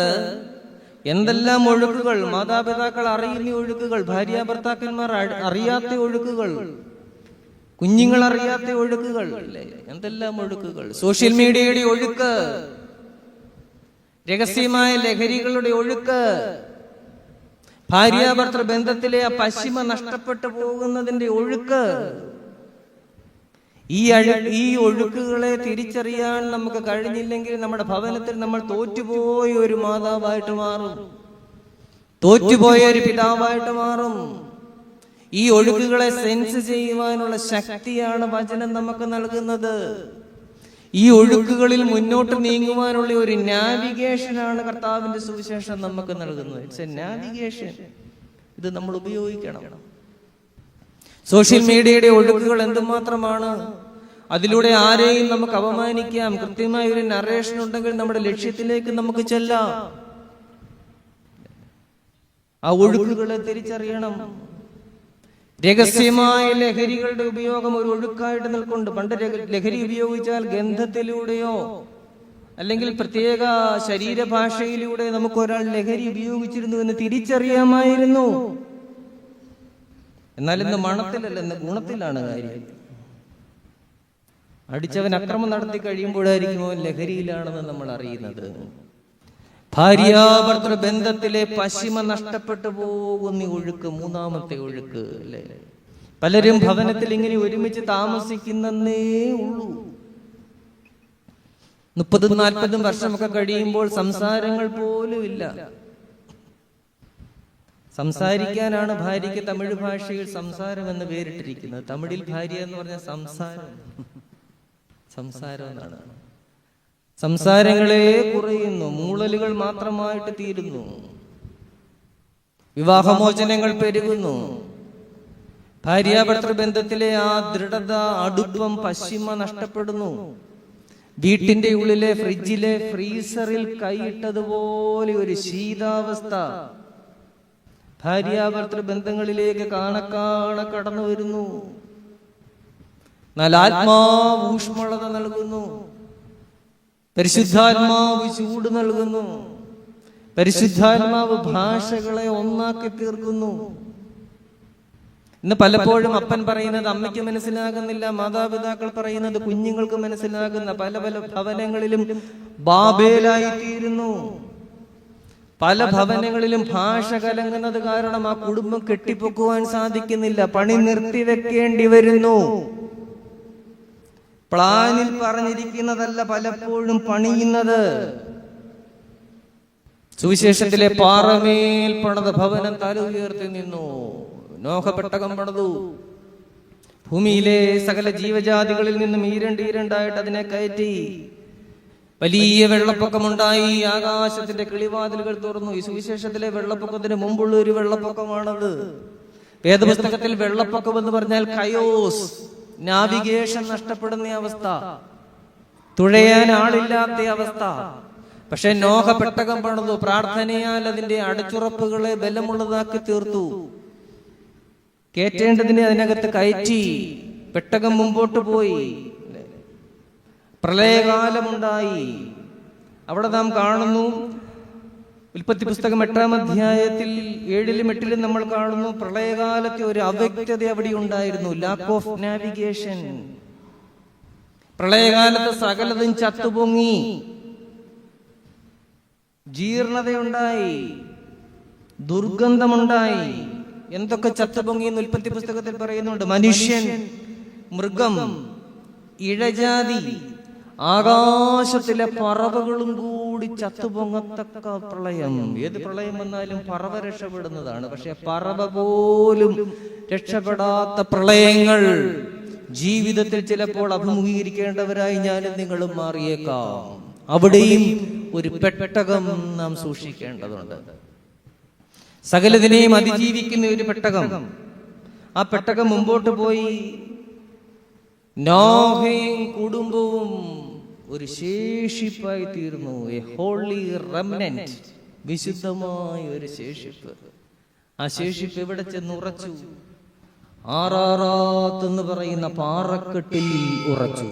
എന്തെല്ലാം ഒഴുക്കുകൾ, മാതാപിതാക്കൾ അറിയുന്ന ഒഴുക്കുകൾ, ഭാര്യ ഭർത്താക്കന്മാർ അറിയാത്ത ഒഴുക്കുകൾ, കുഞ്ഞുങ്ങൾ അറിയാത്ത ഒഴുക്കുകൾ, അല്ലേ? എന്തെല്ലാം ഒഴുക്കുകൾ. സോഷ്യൽ മീഡിയയുടെ ഒഴുക്ക്, രഹസ്യമായ ലഹരികളുടെ ഒഴുക്ക്, ഭാര്യാഭർത്തൃ ബന്ധത്തിലെ ആ പശിമ നഷ്ടപ്പെട്ടു പോകുന്നതിന്റെ ഒഴുക്ക്. ഈ ഒഴുക്കുകളെ തിരിച്ചറിയാൻ നമുക്ക് കഴിഞ്ഞില്ലെങ്കിൽ നമ്മുടെ ഭവനത്തിൽ നമ്മൾ തോറ്റുപോയ ഒരു മാതാവായിട്ട് മാറും, തോറ്റുപോയ ഒരു പിതാവായിട്ട് മാറും. ഈ ഒഴുക്കുകളെ സെൻസ് ചെയ്യുവാനുള്ള ശക്തിയാണ് വചനം നമുക്ക് നൽകുന്നത്. ഈ ഒഴുക്കുകളിൽ മുന്നോട്ട് നീങ്ങുവാനുള്ള ഒരു നാവിഗേഷനാണ് കർത്താവിന്റെ സുവിശേഷം നമുക്ക് നൽകുന്നത്. It's A navigation. ഇത് നമ്മൾ ഉപയോഗിക്കണം. സോഷ്യൽ മീഡിയയുടെ ഒഴുക്കുകൾ എന്തുമാത്രമാണ്. അതിലൂടെ ആരെയും നമുക്ക് അപമാനിക്കാം. കൃത്യമായ ഒരു നറേഷൻ ഉണ്ടെങ്കിൽ നമ്മുടെ ലക്ഷ്യത്തിലേക്ക് നമുക്ക് ചെല്ലാം. ആ ഒഴുക്കുകളെ തിരിച്ചറിയണം. രഹസ്യമായ ലഹരികളുടെ ഉപയോഗം ഒരു ഒഴുക്കായിട്ട് നിൽക്കുന്നുണ്ട്. പണ്ട് ലഹരി ഉപയോഗിച്ചാൽ ഗന്ധത്തിലൂടെയോ അല്ലെങ്കിൽ പ്രത്യേക ശരീരഭാഷയിലൂടെ നമുക്ക് ഒരാൾ ലഹരി ഉപയോഗിച്ചിരുന്നു എന്ന് തിരിച്ചറിയാമായിരുന്നു. എന്നാൽ ഇന്ന് മണത്തിലല്ല, ഇന്ന് ഗുണത്തിലാണ് കാര്യം. അടിച്ചവൻ അക്രമം നടത്തി കഴിയുമ്പോഴായിരിക്കും അവൻ ലഹരിയിലാണെന്ന് നമ്മൾ അറിയുന്നത്. ഭാര്യാഭർത്തൃ ബന്ധത്തിലെ പശിമ നഷ്ടപ്പെട്ടു പോകുന്ന ഒഴുക്ക്, മൂന്നാമത്തെ ഒഴുക്ക് അല്ലേ. പലരും ഭവനത്തിൽ ഇങ്ങനെ ഒരുമിച്ച് താമസിക്കുന്നേ ഉള്ളൂ. 30-40 വർഷമൊക്കെ കഴിയുമ്പോൾ സംസാരങ്ങൾ പോലും ഇല്ല. സംസാരിക്കാനാണ് ഭാര്യയ്ക്ക് തമിഴ് ഭാഷയിൽ സംസാരം എന്ന് പേരിട്ടിരിക്കുന്നത്. തമിഴിൽ ഭാര്യ എന്ന് പറഞ്ഞ സംസാരം എന്നാണ്. സംസാരങ്ങളെ കുറയുന്നു, മൂളലുകൾ മാത്രമായിട്ട് തീരുന്നു, വിവാഹമോചനങ്ങൾ പെരുകുന്നു. ഭാര്യാഭർത്തൃ ബന്ധത്തിലെ ആ ദൃഢത, അടുപ്പം, പശിമ നഷ്ടപ്പെടുന്നു. വീട്ടിന്റെ ഉള്ളിലെ ഫ്രിഡ്ജിലെ ഫ്രീസറിൽ കൈയിട്ടതുപോലെ ഒരു ശീതാവസ്ഥ ഭാര്യാഭർത്തൃ ബന്ധങ്ങളിലേക്ക് കാണക്കാണ കടന്നു വരുന്നു. എന്നാൽ ആത്മാവ് ഊഷ്മളത നൽകുന്നു, പരിശുദ്ധാത്മാവ് ചൂട് നൽകുന്നു, പരിശുദ്ധാത്മാവ് ഭാഷകളെ ഒന്നാക്കി തീർക്കുന്നു. ഇന്ന് പലപ്പോഴും അപ്പൻ പറയുന്നത് അമ്മയ്ക്ക് മനസ്സിലാകുന്നില്ല, മാതാപിതാക്കൾ പറയുന്നത് കുഞ്ഞുങ്ങൾക്ക് മനസ്സിലാകുന്ന പല ഭവനങ്ങളിലും ബാബേലായി തീരുന്നു. പല ഭവനങ്ങളിലും ഭാഷ കലങ്ങുന്നത് കാരണം ആ കുടുംബം കെട്ടിപ്പൊക്കുവാൻ സാധിക്കുന്നില്ല, പണി നിർത്തിവെക്കേണ്ടി വരുന്നു. പ്ലാനിൽ പറഞ്ഞിരിക്കുന്നതല്ല പലപ്പോഴും പണിയുന്നത്. സുവിശേഷത്തിലെ പാറമേൽ പണിത ഭവനം തല ഉയർത്തി നിന്നു. നോഹ പെട്ടകം പണിതു. ഭൂമിയിലെ സകല ജീവജാതികളിൽ നിന്നും ഈരണ്ടായിട്ട് അതിനെ കയറ്റി. വലിയ വെള്ളപ്പൊക്കമുണ്ടായി. ആകാശത്തിന്റെ കിളിവാതിലുകൾ തുറന്നു. ഈ സുവിശേഷത്തിലെ വെള്ളപ്പൊക്കത്തിന് മുമ്പുള്ള ഒരു വെള്ളപ്പൊക്കമാണത്. വേദപുസ്തകത്തിൽ വെള്ളപ്പൊക്കം എന്ന് പറഞ്ഞാൽ കയോസ്, നാവിഗേഷൻ നഷ്ടപ്പെടുന്ന അവസ്ഥ, തുഴയാൻ ആളില്ലാത്ത അവസ്ഥ. പക്ഷെ നോഹ പെട്ടകം പണിതു. പ്രാർത്ഥനയാൽ അതിന്റെ അടച്ചുറപ്പുകളെ ബലമുള്ളതാക്കി തീർത്തു. കേറ്റേണ്ടതിനെ അതിനകത്ത് കയറ്റി. പെട്ടകം മുമ്പോട്ട് പോയി. പ്രളയകാലമുണ്ടായി. അവിടെ നാം കാണുന്നു, ഉൽപ്പത്തി പുസ്തകം 8-ാം അധ്യായത്തിൽ 7-ലും 8-ലും നമ്മൾ കാണുന്നു, പ്രളയകാലത്തെ ഒരു അവ്യക്തത അവിടെ ഉണ്ടായിരുന്നു, ലാക്ക് ഓഫ് നാവിഗേഷൻ. പ്രളയകാലത്ത് സകലതും ചത്തുപൊങ്ങി, ജീർണതയുണ്ടായി, ദുർഗന്ധമുണ്ടായി. എന്തൊക്കെ ചത്തുപൊങ്ങി എന്ന് ഉൽപ്പത്തി പുസ്തകത്തിൽ പറയുന്നുണ്ട്. മനുഷ്യൻ, മൃഗം, ഇഴജാതി, ആകാശത്തിലെ പറവകളും കൂടി ചത്തുപൊങ്ങത്തക്ക പ്രളയം. ഏത് പ്രളയം വന്നാലും പറവ രക്ഷപ്പെടുന്നതാണ്. പക്ഷെ പറവ പോലും രക്ഷപ്പെടാത്ത പ്രളയങ്ങൾ ജീവിതത്തിൽ ചിലപ്പോൾ അഭിമുഖീകരിക്കേണ്ടവരായി ഞാനും നിങ്ങളും മാറിയേക്കാം. അവിടെയും ഒരു പെട്ടകം നാം സൂക്ഷിക്കേണ്ടതുണ്ട്. സകലതിനെയും അതിജീവിക്കുന്ന ഒരു പെട്ടകം. ആ പെട്ടകം മുമ്പോട്ട് പോയി. നോഹയും കുടുംബവും ഒരു ശേഷിപ്പായി തീർന്നു. എ ഹോളി റെമനന്റ്, വിശുദ്ധമായ ഒരു ശേഷിപ്പ്. ആ ശേഷിപ്പ് എവിടെ ചെന്നുറച്ചു? ആറാറാത്ത് എന്ന് പറയുന്ന പാറക്കെട്ടിൽ ഉറച്ചു.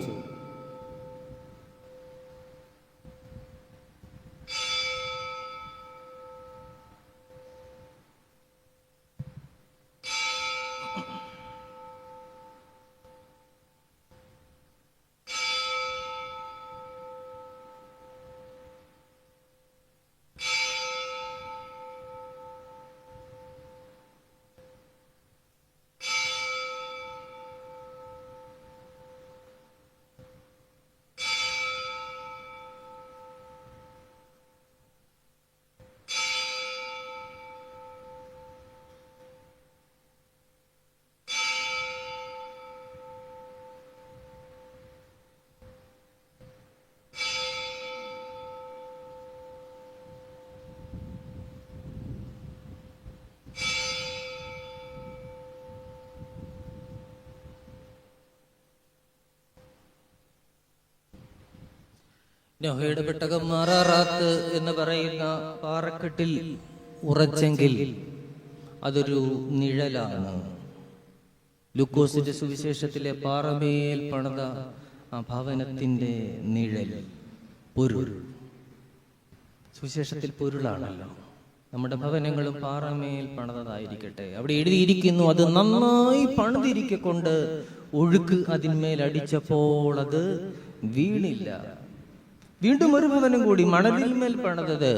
നോഹയുടെ പെട്ടകം മാറാറാത്ത് എന്ന് പറയുന്ന പാറക്കെട്ടിൽ ഉറച്ചെങ്കിൽ അതൊരു നിഴലാണ്. ലൂക്കോസിന്റെ സുവിശേഷത്തിലെ പാറമേൽ പണിത ആ ഭവനത്തിന്റെ നിഴൽ, പൊരുൾ. സുവിശേഷത്തിൽ പൊരുളാണല്ലോ. നമ്മുടെ ഭവനങ്ങളും പാറമേൽ പണിതതായിരിക്കട്ടെ. അവിടെ എഴുതിയിരിക്കുന്നു, അത് നന്നായി പണിതിരിക്കൊണ്ട് ഒഴുക്ക് അതിന്മേൽ അടിച്ചപ്പോൾ അത് വീണില്ല. വീണ്ടും ഒരു ഭവനം കൂടി മണലിന്മേൽ പണിതത്.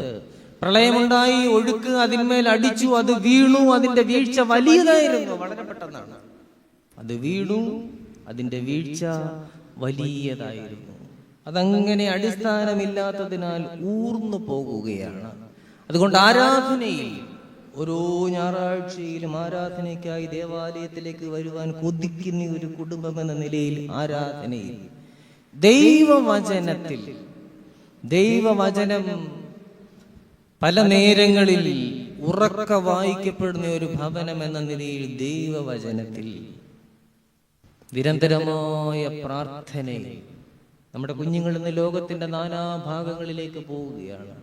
പ്രളയമുണ്ടായി, ഒഴുക്ക് അതിന്മേൽ അടിച്ചു, അത് വീണു. അതിന്റെ വീഴ്ച വലിയതായിരുന്നു, വളരെ പെട്ടെന്നാണ് അത് വീണു. അതിന്റെ വീഴ്ച വലിയതായിരുന്നു. അതങ്ങനെ അടിസ്ഥാനമില്ലാത്തതിനാൽ ഊർന്നു പോകുകയാണ്. അതുകൊണ്ട് ആരാധനയിൽ, ഓരോ ഞായറാഴ്ചയിലും ആരാധനയ്ക്കായി ദേവാലയത്തിലേക്ക് വരുവാൻ കൊതിക്കുന്ന ഒരു കുടുംബം എന്ന നിലയിൽ ആരാധനയിൽ ദൈവവചനം പല നേരങ്ങളിൽ ഉറക്ക വായിക്കപ്പെടുന്ന ഒരു ഭവനം എന്ന നിലയിൽ ദൈവവചനത്തിൽ നിരന്തരമായ പ്രാർത്ഥനയിൽ നമ്മുടെ കുഞ്ഞുങ്ങൾ ഇന്ന് ലോകത്തിന്റെ നാനാഭാഗങ്ങളിലേക്ക് പോവുകയാണ്.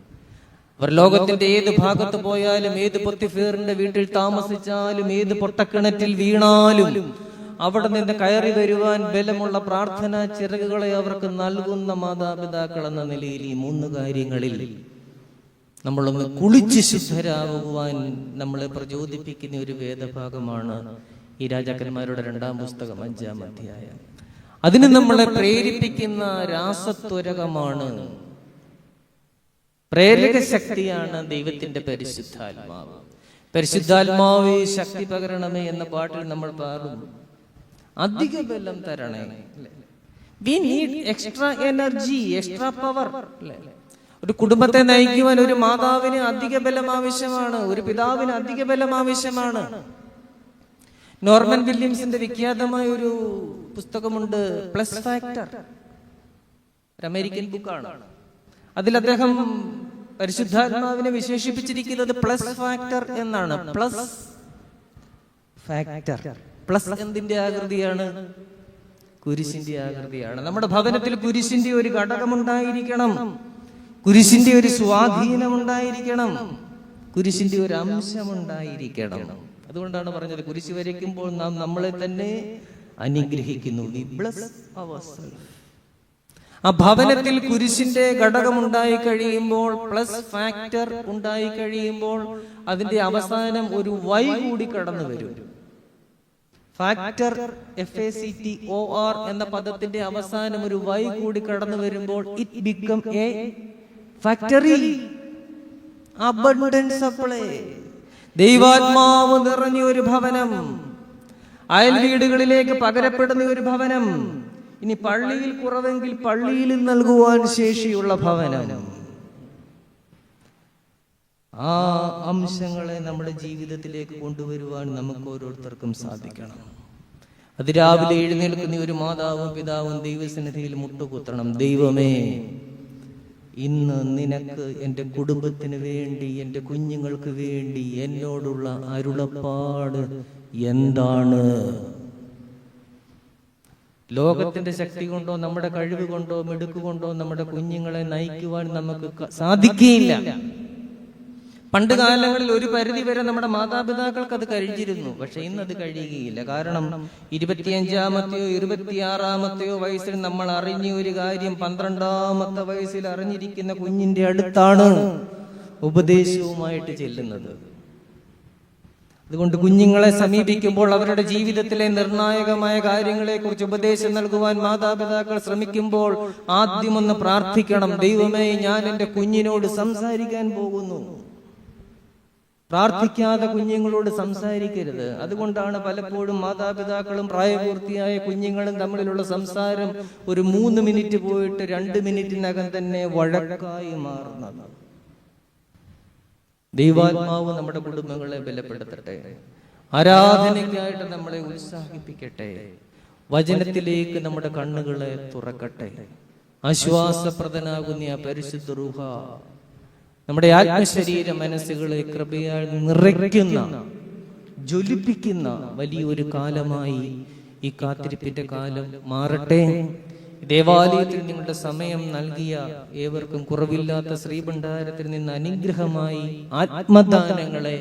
അവർ ലോകത്തിന്റെ ഏത് ഭാഗത്ത് പോയാലും, ഏത് പൊത്തിഫേറിന്റെ വീട്ടിൽ താമസിച്ചാലും, ഏത് പൊട്ടക്കിണറ്റിൽ വീണാലും അവിടെ നിന്ന് കയറി വരുവാൻ ബലമുള്ള പ്രാർത്ഥനാ ചിറകുകളെ അവർക്ക് നൽകുന്ന മാതാപിതാക്കൾ എന്ന നിലയിൽ ഈ 3 കാര്യങ്ങളിൽ നമ്മളൊന്ന് കുളിച്ച് ശുദ്ധരാകുവാൻ നമ്മളെ പ്രചോദിപ്പിക്കുന്ന ഒരു വേദഭാഗമാണ് ഈ രാജാക്കന്മാരുടെ 2-ാം പുസ്തകം 5-ാം അധ്യായം. അതിന് നമ്മളെ പ്രേരിപ്പിക്കുന്ന രാസത്വരകമാണ്, പ്രേരക ശക്തിയാണ് ദൈവത്തിന്റെ പരിശുദ്ധാത്മാവ്. പരിശുദ്ധാത്മാവേ ശക്തി പകരണമേ എന്ന പാട്ടിൽ നമ്മൾ പാടും, അധിക ബലം തരണേ. We need extra energy, extra power. ഒരു കുടുംബത്തെ നയിക്കുവാൻ ഒരു മാതാവിന് അധിക ബലം ആവശ്യമാണ്, ഒരു പിതാവിന് അധിക ബലം ആവശ്യമാണ്. നോർമൻ വില്യംസിന്റെ വിഖ്യാതമായ ഒരു പുസ്തകമുണ്ട്, പ്ലസ് ഫാക്ടർ. ഒരു അമേരിക്കൻ ബുക്കാണ്. അതിൽ അദ്ദേഹം പരിശുദ്ധാത്മാവിനെ വിശേഷിപ്പിച്ചിരിക്കുന്നത് പ്ലസ് ഫാക്ടർ എന്നാണ്. Plus factor. പ്ലസ് എന്തിന്റെ ആകൃതിയാണ്? കുരിശിന്റെ ആകൃതിയാണ്. നമ്മുടെ ഭവനത്തിൽ കുരിശിന്റെ ഒരു ഘടകമുണ്ടായിരിക്കണം, കുരിശിന്റെ ഒരു സ്വാധീനം ഉണ്ടായിരിക്കണം, കുരിശിന്റെ ഒരു അംശമുണ്ടായിരിക്കണം. അതുകൊണ്ടാണ് പറഞ്ഞത്, കുരിശ് വരയ്ക്കുമ്പോൾ നാം നമ്മളെ തന്നെ അനുഗ്രഹിക്കുന്നു. We bless ourselves. ആ ഭവനത്തിൽ കുരിശിന്റെ ഘടകം ഉണ്ടായി കഴിയുമ്പോൾ, പ്ലസ് ഫാക്ടർ ഉണ്ടായി കഴിയുമ്പോൾ, അതിന്റെ അവസാനം ഒരു വൈ കൂടി കടന്നു വരും. ഫാക്ടർ, FACTOR എന്ന പദത്തിന്റെ അവസാനം ഒരു വൈ കൂടി കടന്നു വരുമ്പോൾ it become A factory, abundant supply. ദൈവാത്മാവ് നിറഞ്ഞ ഒരു ഭവനം, അയൽ വീടുകളിലേക്ക് പകരപ്പെടുന്ന ഒരു ഭവനം, ഇനി പള്ളിയിൽ കുറവെങ്കിൽ പള്ളിയിൽ നൽകുവാൻ ശേഷിയുള്ള ഭവനം. ആ അംശങ്ങളെ നമ്മുടെ ജീവിതത്തിലേക്ക് കൊണ്ടുവരുവാൻ നമുക്ക് ഓരോരുത്തർക്കും സാധിക്കണം. അത് രാവിലെ എഴുന്നേൽക്കുന്ന ഒരു മാതാവും പിതാവും ദൈവസന്നിധിയിൽ മുട്ടുകുത്തണം. ദൈവമേ, ഇന്ന് നിനക്ക് എൻ്റെ കുടുംബത്തിന് വേണ്ടി, എൻ്റെ കുഞ്ഞുങ്ങൾക്ക് വേണ്ടി എന്നോടുള്ള അരുളപ്പാട് എന്താണ്? ലോകത്തിന്റെ ശക്തി കൊണ്ടോ നമ്മുടെ കഴിവ് കൊണ്ടോ മിടുക്ക് കൊണ്ടോ നമ്മുടെ കുഞ്ഞുങ്ങളെ നയിക്കുവാൻ നമുക്ക് സാധിക്കുകയില്ല. പണ്ട് കാലങ്ങളിൽ ഒരു പരിധി വരെ നമ്മുടെ മാതാപിതാക്കൾക്ക് അത് കഴിഞ്ഞിരുന്നു. പക്ഷെ ഇന്ന് അത് കഴിയുകയില്ല. കാരണം 25-ാമത്തെയോ 26-ാമത്തെയോ വയസ്സിൽ നമ്മൾ അറിഞ്ഞ ഒരു കാര്യം 12-ാമത്തെ വയസ്സിൽ അറിഞ്ഞിരിക്കുന്ന കുഞ്ഞിന്റെ അടുത്താണ് ഉപദേശവുമായിട്ട് ചെല്ലുന്നത്. അതുകൊണ്ട് കുഞ്ഞുങ്ങളെ സമീപിക്കുമ്പോൾ അവരുടെ ജീവിതത്തിലെ നിർണായകമായ കാര്യങ്ങളെ കുറിച്ച് ഉപദേശം നൽകുവാൻ മാതാപിതാക്കൾ ശ്രമിക്കുമ്പോൾ ആദ്യമൊന്ന് പ്രാർത്ഥിക്കണം. ദൈവമേ, ഞാൻ എൻ്റെ കുഞ്ഞിനോട് സംസാരിക്കാൻ പോകുന്നു. പ്രാർത്ഥിക്കാതെ കുഞ്ഞുങ്ങളോട് സംസാരിക്കരുത്. അതുകൊണ്ടാണ് പലപ്പോഴും മാതാപിതാക്കളും പ്രായപൂർത്തിയായ കുഞ്ഞുങ്ങളും തമ്മിലുള്ള സംസാരം ഒരു 3 മിനിറ്റ് പോയിട്ട് 2 മിനിറ്റിനകം തന്നെ വഴക്കായി മാറുന്നത്. ദൈവാത്മാവ് നമ്മുടെ കുടുംബങ്ങളെ ബലപ്പെടുത്തട്ടെ, ആരാധനയ്ക്കായിട്ട് നമ്മളെ ഉത്സാഹിപ്പിക്കട്ടെ, വചനത്തിലേക്ക് നമ്മുടെ കണ്ണുകളെ തുറക്കട്ടെ. ആശ്വാസപ്രദനാകുന്ന പരിശുദ്ധ റൂഹ നമ്മുടെ ആത്മശരീര മനസ്സുകളെ കൃപയാൽ നിറയ്ക്കുന്ന, ജ്വലിപ്പിക്കുന്ന വലിയൊരു കാലമായി ഈ കാത്തിരിപ്പിന്റെ കാലം മാറട്ടെ. ദേവാലയത്തിൽ നിങ്ങളുടെ സമയം നൽകിയ ഏവർക്കും കുറവില്ലാത്ത ശ്രീഭണ്ഡാരത്തിൽ നിന്ന് അനുഗ്രഹമായി ആത്മദാനങ്ങളെ,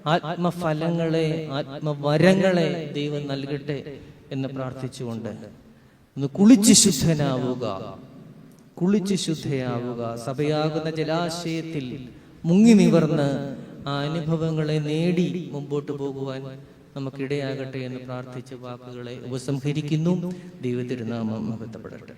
ആത്മഫലങ്ങളെ, ആത്മവരങ്ങളെ ദൈവം നൽകട്ടെ എന്ന് പ്രാർത്ഥിച്ചുകൊണ്ട് ഒന്ന് കുളിച്ച് ശുദ്ധനാവുക, കുളിച്ച് ശുദ്ധയാവുക. സഭയാകുന്ന ജലാശയത്തിൽ മുങ്ങി നിവർന്ന് ആ അനുഭവങ്ങളെ നേടി മുമ്പോട്ട് പോകുവാൻ നമുക്കിടയാകട്ടെ എന്ന് പ്രാർത്ഥിച്ച വാക്കുകളെ ഉപസംഹരിക്കുന്നു. ദൈവത്തിരുനാമം മഹത്വപ്പെടട്ടെ.